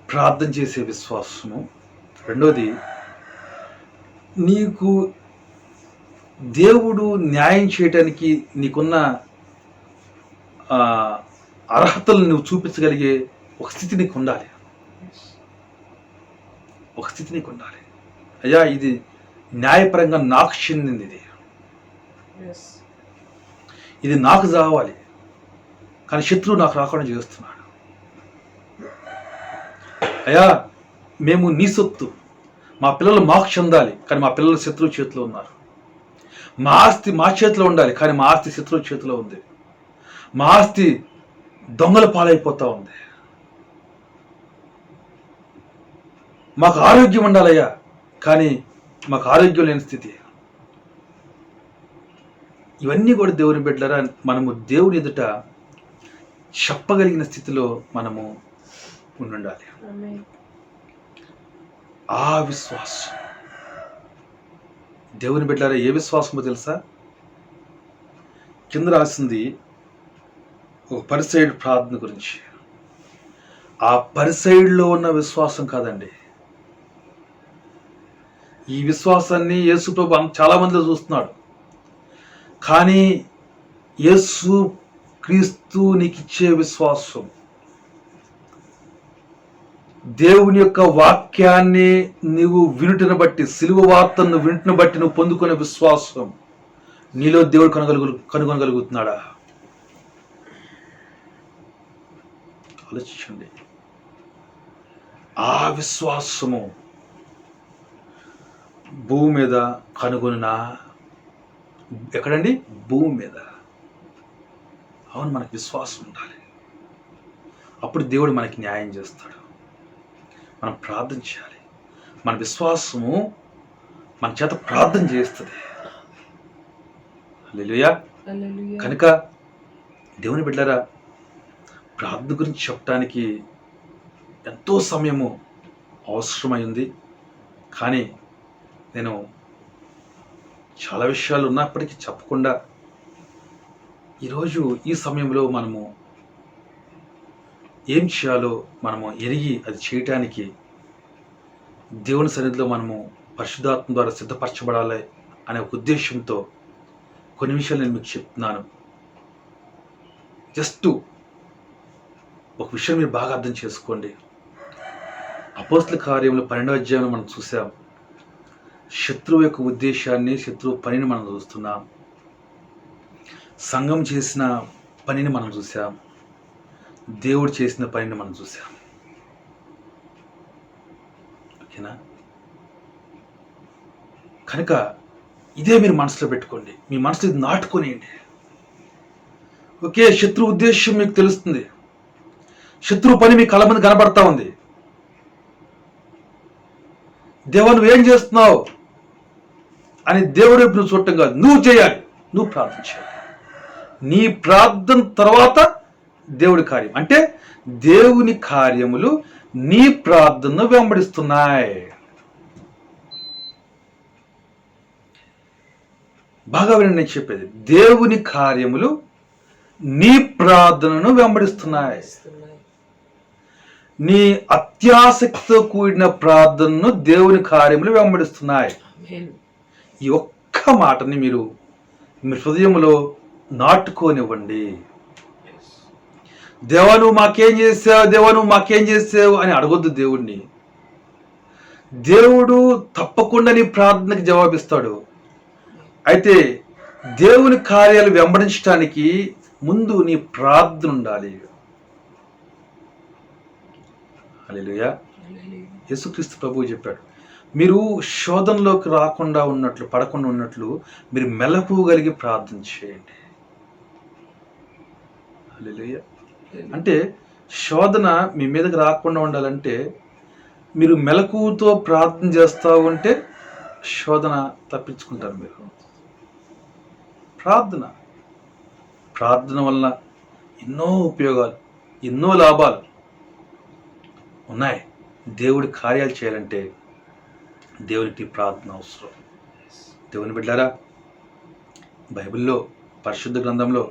ప్రార్థన చేసే విశ్వాసము. రెండోది, నీకు దేవుడు న్యాయం చేయటానికి నీకున్న అర్హతలు నువ్వు చూపించగలిగే ఒక స్థితి నీకు ఉండాలి. ఒక స్థితి నీకు ఉండాలి. అయ్యా, ఇది న్యాయపరంగా నాకు చెందింది, ఇది నాకు కావాలి, కానీ శత్రువు నాకు రాకుండా చేస్తున్నాడు. అయ్యా, మేము నీ సొత్తు, మా పిల్లలు మాకు చెందాలి, కానీ మా పిల్లలు శత్రువు చేతిలో ఉన్నారు. మా ఆస్తి మా చేతిలో ఉండాలి, కానీ మా ఆస్తి శత్రువు చేతిలో ఉంది. మా ఆస్తి దొంగల పాలైపోతా ఉంది. మాకు ఆరోగ్యం ఉండాలయ్యా, కానీ మాకు ఆరోగ్యం లేని స్థితి. ఇవన్నీ కూడా దేవుని బిడ్డలారా మనము దేవుని ఎదుట చెప్పగలిగిన స్థితిలో మనము ఉండాలి. ఆ విశ్వాసం దేవుని బిడ్డలారా ఏ విశ్వాసమో తెలుసా? కింద రాసింది ఒక పరిసైడ్ ప్రార్థన గురించి. ఆ పరిసైడ్లో ఉన్న విశ్వాసం కాదండి. ఈ విశ్వాసాన్ని యేసు ప్రభు చాలా మందిలో చూస్తున్నాడు. కానీ యేసు క్రీస్తు నీకు ఇచ్చే విశ్వాసం, దేవుని యొక్క వాక్యాన్ని నువ్వు వినుటను బట్టి, సిలువ వార్తను వినుటను బట్టి నువ్వు పొందుకునే విశ్వాసం నీలో దేవుడు కనుగొనగలుగుతున్నాడా? ఆలోచించండి. ఆ విశ్వాసము భూమి మీద కనుగొనినా, ఎక్కడండి? భూమి మీద. అవును, మనకు విశ్వాసం ఉండాలి. అప్పుడు దేవుడు మనకి న్యాయం చేస్తాడు. మనం ప్రార్థన చేయాలి. మన విశ్వాసము మన చేత ప్రార్థన చేస్తుంది. హల్లెలూయా. కనుక దేవుని బిడ్డలారా, ప్రార్థన గురించి చెప్పడానికి ఎంతో సమయము అవసరమైంది. కానీ నేను చాలా విషయాలు ఉన్నప్పటికీ చెప్పకుండా ఈరోజు ఈ సమయంలో మనము ఏం చేయాలో మనము ఎరిగి అది చేయటానికి దేవుని సన్నిధిలో మనము పరిశుద్ధాత్మ ద్వారా సిద్ధపరచబడాలి అనే ఒక ఉద్దేశంతో కొన్ని విషయాలు నేను మీకు చెప్తున్నాను. జస్ట్ ఒక విషయం మీరు బాగా అర్థం చేసుకోండి. అపోస్తల కార్యంలో 12వ అధ్యాయంలో మనం చూసాం. శత్రువు యొక్క ఉద్దేశాన్ని, శత్రువు పనిని మనం చూస్తున్నాం. సంఘం చేసిన పనిని మనం చూసాం. దేవుడు చేసిన పనిని మనం చూసాం. ఓకేనా? కనుక ఇదే మీరు మనసులో పెట్టుకోండి. మీ మనసులో ఇది నాటుకొనియండి. ఓకే, శత్రు ఉద్దేశం మీకు తెలుస్తుంది. శత్రువు పని మీ కళ్ళ ముందు కనబడతా ఉంది. దేవా నువ్వేం చేస్తున్నావు అని దేవుడు నువ్వు చూడటం కాదు, నువ్వు చేయాలి. నువ్వు ప్రార్థన చేయాలి. నీ ప్రార్థన తర్వాత దేవుడి కార్యం, అంటే దేవుని కార్యములు నీ ప్రార్థనను వెంబడిస్తున్నాయి. బాగా వినండి నేను చెప్పేది. దేవుని కార్యములు నీ ప్రార్థనను వెంబడిస్తున్నాయి. నీ అత్యాసక్తితో కూడిన ప్రార్థనను దేవుని కార్యములు వెంబడిస్తున్నాయి. ఈ ఒక్క మాటని మీరు మీ హృదయంలో నాటుకోనివ్వండి. దేవా నువ్వు మాకేం చేసావు, దేవా నువ్వు మాకేం చేసావు అని అడగొద్దు దేవుణ్ణి. దేవుడు తప్పకుండా నీ ప్రార్థనకి జవాబిస్తాడు. అయితే దేవుని కార్యాలు వెంబడించడానికి ముందు నీ ప్రార్థన ఉండాలి. హల్లెలూయా. యేసుక్రీస్తు ప్రభువు చెప్పాడు, మీరు శోధనలోకి రాకుండా ఉన్నట్లు, పడకుండా ఉన్నట్లు మీరు మెలకువ కలిగి ప్రార్థన చేయండి. హల్లెలూయా. అంటే శోధన మీ మీదకి రాకుండా ఉండాలంటే మీరు మెలకువతో ప్రార్థన చేస్తూ ఉంటే శోధన తప్పించుకుంటారు. మీరు ప్రార్థన వలన ఎన్నో ఉపయోగాలు, ఎన్నో లాభాలు ఉన్నాయి. దేవుడి కార్యాలు చేయాలంటే దేవునికి ప్రార్థన అవసరం. దేవుని బిడ్డారా, బైబిల్లో, పరిశుద్ధ గ్రంథంలో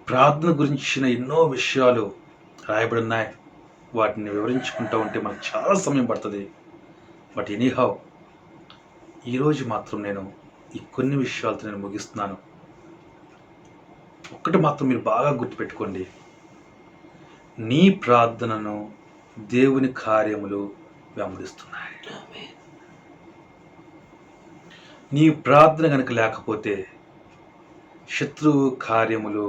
ప్రార్థన గురించిన ఎన్నో విషయాలు రాయబడి ఉన్నాయి. వాటిని వివరించుకుంటూ ఉంటే మనకు చాలా సమయం పడుతుంది. బట్ ఎనీహౌ ఈరోజు మాత్రం నేను ఈ కొన్ని విషయాలతో నేను ముగిస్తున్నాను. ఒక్కటి మాత్రం మీరు బాగా గుర్తుపెట్టుకోండి. నీ ప్రార్థనను దేవుని కార్యములు వెంబడిస్తున్నాయి. నీ ప్రార్థన కనుక లేకపోతే శత్రువు కార్యములు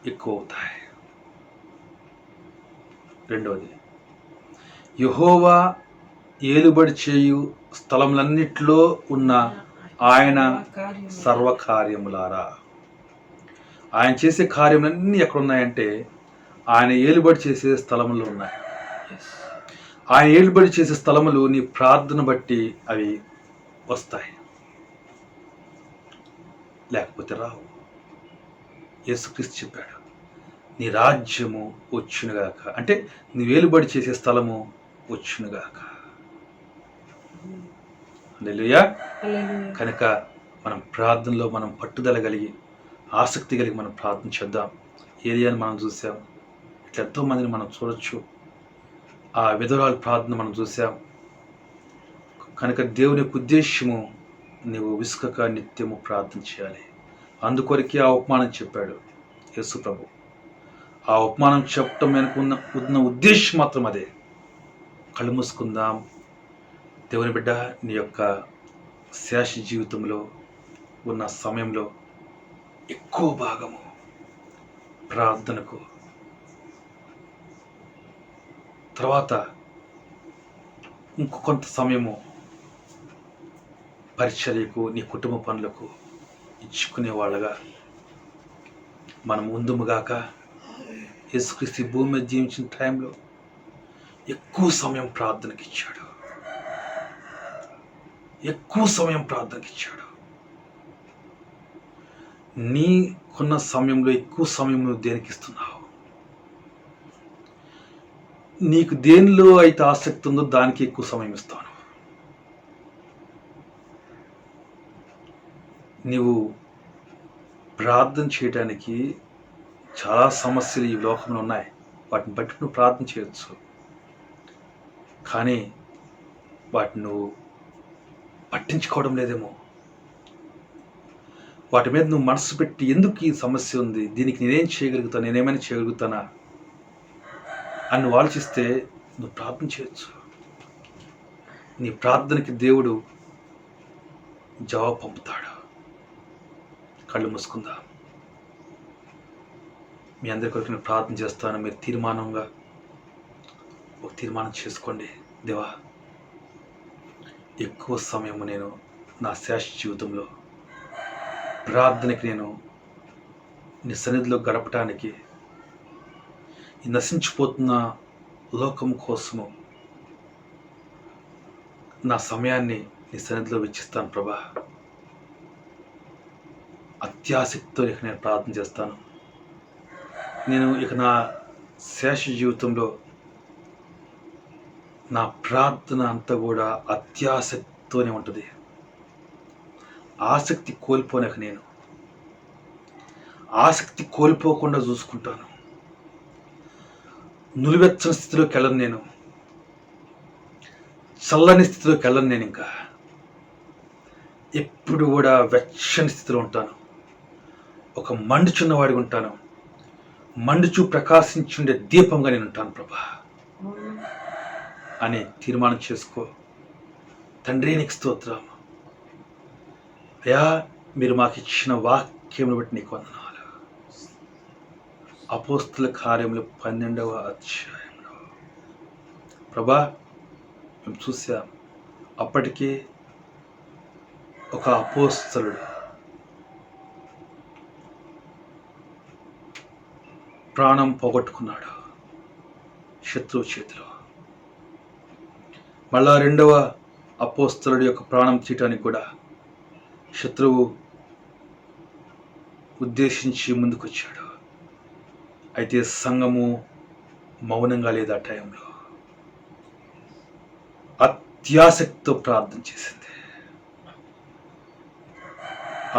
ఎక్కువ అవుతాయి. రెండవది, యెహోవా ఏలుబడి చేయు స్థలములన్నిట్లో ఉన్న ఆయన సర్వకార్యములారా. ఆయన చేసే కార్యములన్నీ ఎక్కడున్నాయంటే ఆయన ఏలుబడి చేసే స్థలములు ఉన్నాయి. ఆయన ఏలుబడి చేసే స్థలములు నీ ప్రార్థన బట్టి అవి వస్తాయి. లేకపోతే రావు. యేసుక్రీస్తు చెప్పాడు, నీ రాజ్యము వచ్చునుగాక, అంటే నీ వేలుబడి చేసే స్థలము వచ్చునుగాక. హల్లెలూయా. కనుక మనం ప్రార్థనలో మనం పట్టుదల కలిగి, ఆసక్తి కలిగి మనం ప్రార్థన చేద్దాం. ఏలియాని మనం చూసాం, ఇట్లా ఎంతోమందిని మనం చూడొచ్చు. ఆ విధవరాలు ప్రార్థన మనం చూసాం. కనుక దేవుని యొక్క ఉద్దేశము నీవు విసుకక నిత్యము ప్రార్థన చేయాలి. అందుకొరకే ఆ ఉపమానం చెప్పాడు యేసు ప్రభు. ఆ ఉపమానం చెప్పడం వెనుక ఉన్న ఉద్దేశం మాత్రం అదే. కళ్ళు మూసుకుందాం. దేవుని బిడ్డ, నీ యొక్క శేష జీవితంలో ఉన్న సమయంలో ఎక్కువ భాగము ప్రార్థనకు, తర్వాత ఇంకొంత సమయము పరిచర్యకు, నీ కుటుంబ పనులకు ఇచ్చుకునే వాళ్ళగా మనం ముందుముగాక. యేసుక్రీస్తు భూమి మీద జీవించిన టైంలో ఎక్కువ సమయం ప్రార్థనకి ఇచ్చాడు. ఎక్కువ సమయం ప్రార్థనకి ఇచ్చాడు. నీకున్న సమయంలో ఎక్కువ సమయం నువ్వు దేనికి ఇస్తున్నావు? నీకు దేనిలో అయితే ఆసక్తి ఉందో దానికి ఎక్కువ సమయం ఇస్తాను. నీవు ప్రార్థన చేయడానికి చాలా సమస్యలు ఈ లోకంలో ఉన్నాయి. వాటిని బట్టి నువ్వు ప్రార్థన చేయొచ్చు, కానీ వాటిని నువ్వు పట్టించుకోవడం లేదేమో. వాటి మీద నువ్వు మనసు పెట్టి, ఎందుకు ఈ సమస్య ఉంది, దీనికి నేనేం చేయగలుగుతాను, నేనేమైనా చేయగలుగుతానా అని నువ్వు ఆలోచిస్తే నువ్వు ప్రార్థన చేయొచ్చు. నీ ప్రార్థనకి దేవుడు జవాబు పంపుతాడు. కళ్ళు మూసుకుందా. మీ అందరి కొరకు నేను ప్రార్థన చేస్తాను. మీరు ఒక తీర్మానం చేసుకోండి. దేవా, ఎక్కువ సమయము నేను నా శేష జీవితంలో ప్రార్థనకి నేను నీ సన్నిధిలో గడపటానికి, ఈ నశించిపోతున్న లోకం కోసము నా సమయాన్ని నీ సన్నిధిలో వెచ్చిస్తాను ప్రభా. అత్యాసక్తితో ఇక నేను ప్రార్థన చేస్తాను. నేను ఇక నా శేష జీవితంలో నా ప్రార్థన అంతా కూడా అత్యాసక్తితోనే ఉంటుంది. ఆసక్తి కోల్పోనక నేను ఆసక్తి కోల్పోకుండా చూసుకుంటాను. నులివెచ్చని స్థితిలోకి వెళ్ళను, నేను చల్లని స్థితిలోకి వెళ్ళను. నేను ఇంకా ఎప్పుడు కూడా వెచ్చని స్థితిలో ఉంటాను. ఒక మండుచున్నవాడిగా ఉంటాను. మండుచు ప్రకాశించుండే దీపంగా నేను ఉంటాను ప్రభా అని తీర్మానం చేసుకో. తండ్రి, నీకు స్తోత్రం అయ్యా. మీరు మాకు ఇచ్చిన వాక్యం బట్టి నీకు వందనాలు. అపోస్తుల కార్యములు 12వ అధ్యాయంలో ప్రభా మేము చూసాం, అప్పటికే ఒక అపోస్తలుడు ప్రాణం పోగొట్టుకున్నాడు శత్రువు చేతిలో. మళ్ళా 2వ అపోస్తలుడి యొక్క ప్రాణం తీయటానికి కూడా శత్రువు ఉద్దేశించి ముందుకొచ్చాడు. అయితే సంఘము మౌనంగా లేదు. ఆ టైంలో అత్యాసక్తితో ప్రార్థన చేసింది.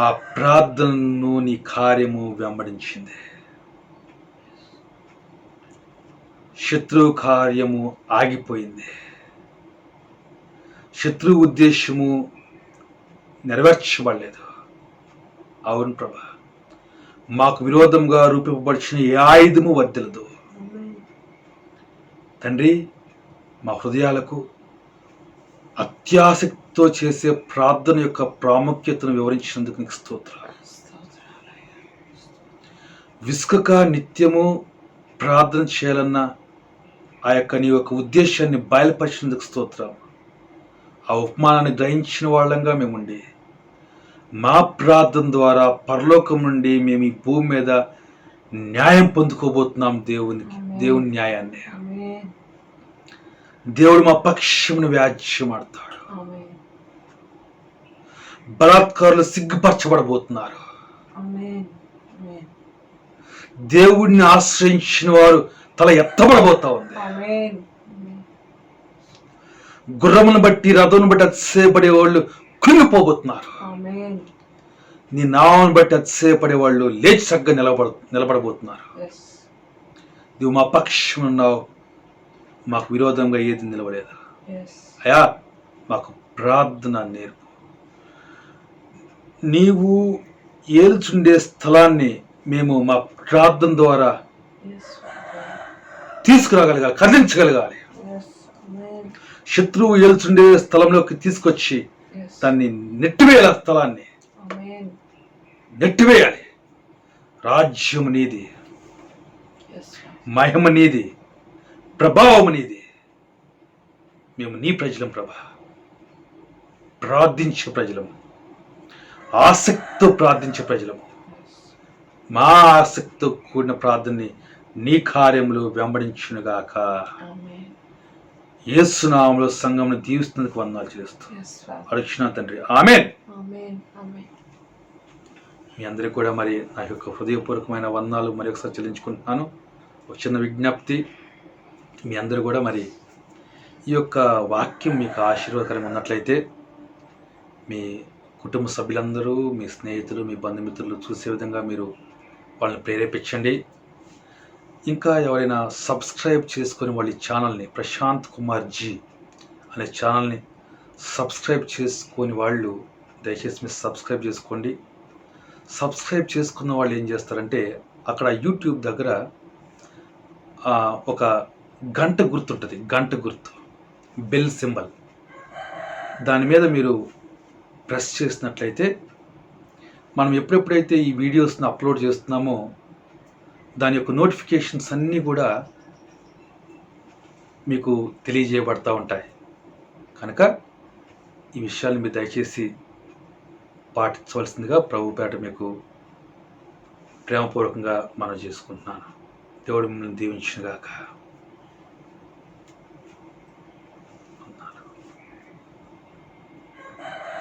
ఆ ప్రార్థనను నీ కార్యము వెంబడించింది. శత్రువు కార్యము ఆగిపోయింది. శత్రువు ఉద్దేశము నెరవేర్చబడలేదు. అవును ప్రభా, మాకు విరోధంగా రూపింపబడిన ఏ ఆయుధము వర్ధిల్లదు. తండ్రి, మా హృదయాలకు అత్యాసక్తితో చేసే ప్రార్థన యొక్క ప్రాముఖ్యతను వివరించినందుకు నీకు స్తోత్రాలు. విసుకక నిత్యము ప్రార్థన చేయాలన్న ఆ యొక్క నీ యొక్క ఉద్దేశాన్ని బయలుపరిచినందుకు స్తోత్రం. ఆ ఉపమానాన్ని గ్రహించిన వాళ్ళంగా మేముండి, మా ప్రార్థన ద్వారా పరలోకం నుండి మేము ఈ భూమి మీద న్యాయం పొందుకోబోతున్నాం. దేవుని న్యాయాన్ని దేవుడు మా పక్షమును వ్యాజ్యమాడతాడు. బలాత్కారులు సిగ్గుపరచబడబోతున్నారు. దేవుడిని ఆశ్రయించిన వారు తల ఎత్తబడబోతా ఉంది. గుర్రమును బట్టి రథమును బట్టి అతిశయపడే వాళ్ళు కృంగిపోబోతున్నారు. నీ నామను బట్టి అతిశయపడే వాళ్ళు లేచి చక్కగా నిలబడబోతున్నారు. నువ్వు మా పక్షం ఉన్నావు, మాకు విరోధంగా ఏది నిలవలేదు. అయా మాకు ప్రార్థన నేర్పు. నీవు ఏల్చుండే స్థలాన్ని మేము మా ప్రార్థన ద్వారా తీసుకురాగలగాలి, కదిలించగలగాలి. శత్రువు ఏల్చుండే స్థలంలోకి తీసుకొచ్చి దాన్ని నెట్టివేయాలి. స్థలాన్ని నెట్టివేయాలి. రాజ్యం నీది, మహిమ నీది, ప్రభావం నీది. మేము నీ ప్రజలం ప్రభా, ప్రార్థించే ప్రజలము, ఆసక్తితో ప్రార్థించే ప్రజలము. మా ఆసక్తితో కూడిన ప్రార్థనని నీ కార్యములు వెంబడించునుగాక. యేసు నామములో సంఘమును దీవిస్తున్నందుకు వందనాలు చేస్తూ అడుగుచున్నా తండ్రి, ఆమేన్. మీ అందరికీ కూడా మరి నా యొక్క హృదయపూర్వకమైన వందనాలు మరి ఒకసారి చెల్లించుకుంటున్నాను. ఒక చిన్న విజ్ఞప్తి, మీ అందరూ కూడా మరి ఈ యొక్క వాక్యం మీకు ఆశీర్వాదకరంగా ఉన్నట్లయితే మీ కుటుంబ సభ్యులందరూ, మీ స్నేహితులు, మీ బంధుమిత్రులు చూసే విధంగా మీరు వాళ్ళని ప్రేరేపించండి. ఇంకా ఎవరైనా సబ్స్క్రైబ్ చేసుకొని వాళ్ళ ఛానల్ని, ప్రశాంత్ కుమార్ జీ అనే ఛానల్ని సబ్స్క్రైబ్ చేసుకొని వాళ్ళు దయచేసి మీరు సబ్స్క్రైబ్ చేసుకోండి. సబ్స్క్రైబ్ చేసుకున్న వాళ్ళు ఏం చేస్తారంటే అక్కడ యూట్యూబ్ దగ్గర ఒక గంట గుర్తు ఉంటుంది, గంట గుర్తు, బెల్ సింబల్. దాని మీద మీరు ప్రెస్ చేసినట్లయితే మనం ఎప్పుడెప్పుడైతే ఈ వీడియోస్ని అప్లోడ్ చేస్తున్నామో దాని యొక్క నోటిఫికేషన్స్ అన్నీ కూడా మీకు తెలియజేయబడతా ఉంటాయి. కనుక ఈ విషయాన్ని మీరు దయచేసి పాటించవలసిందిగా ప్రభుపేట మీకు ప్రేమపూర్వకంగా మనం చేసుకుంటున్నాను. దేవుడు మిమ్మల్ని దీవించునుగాక.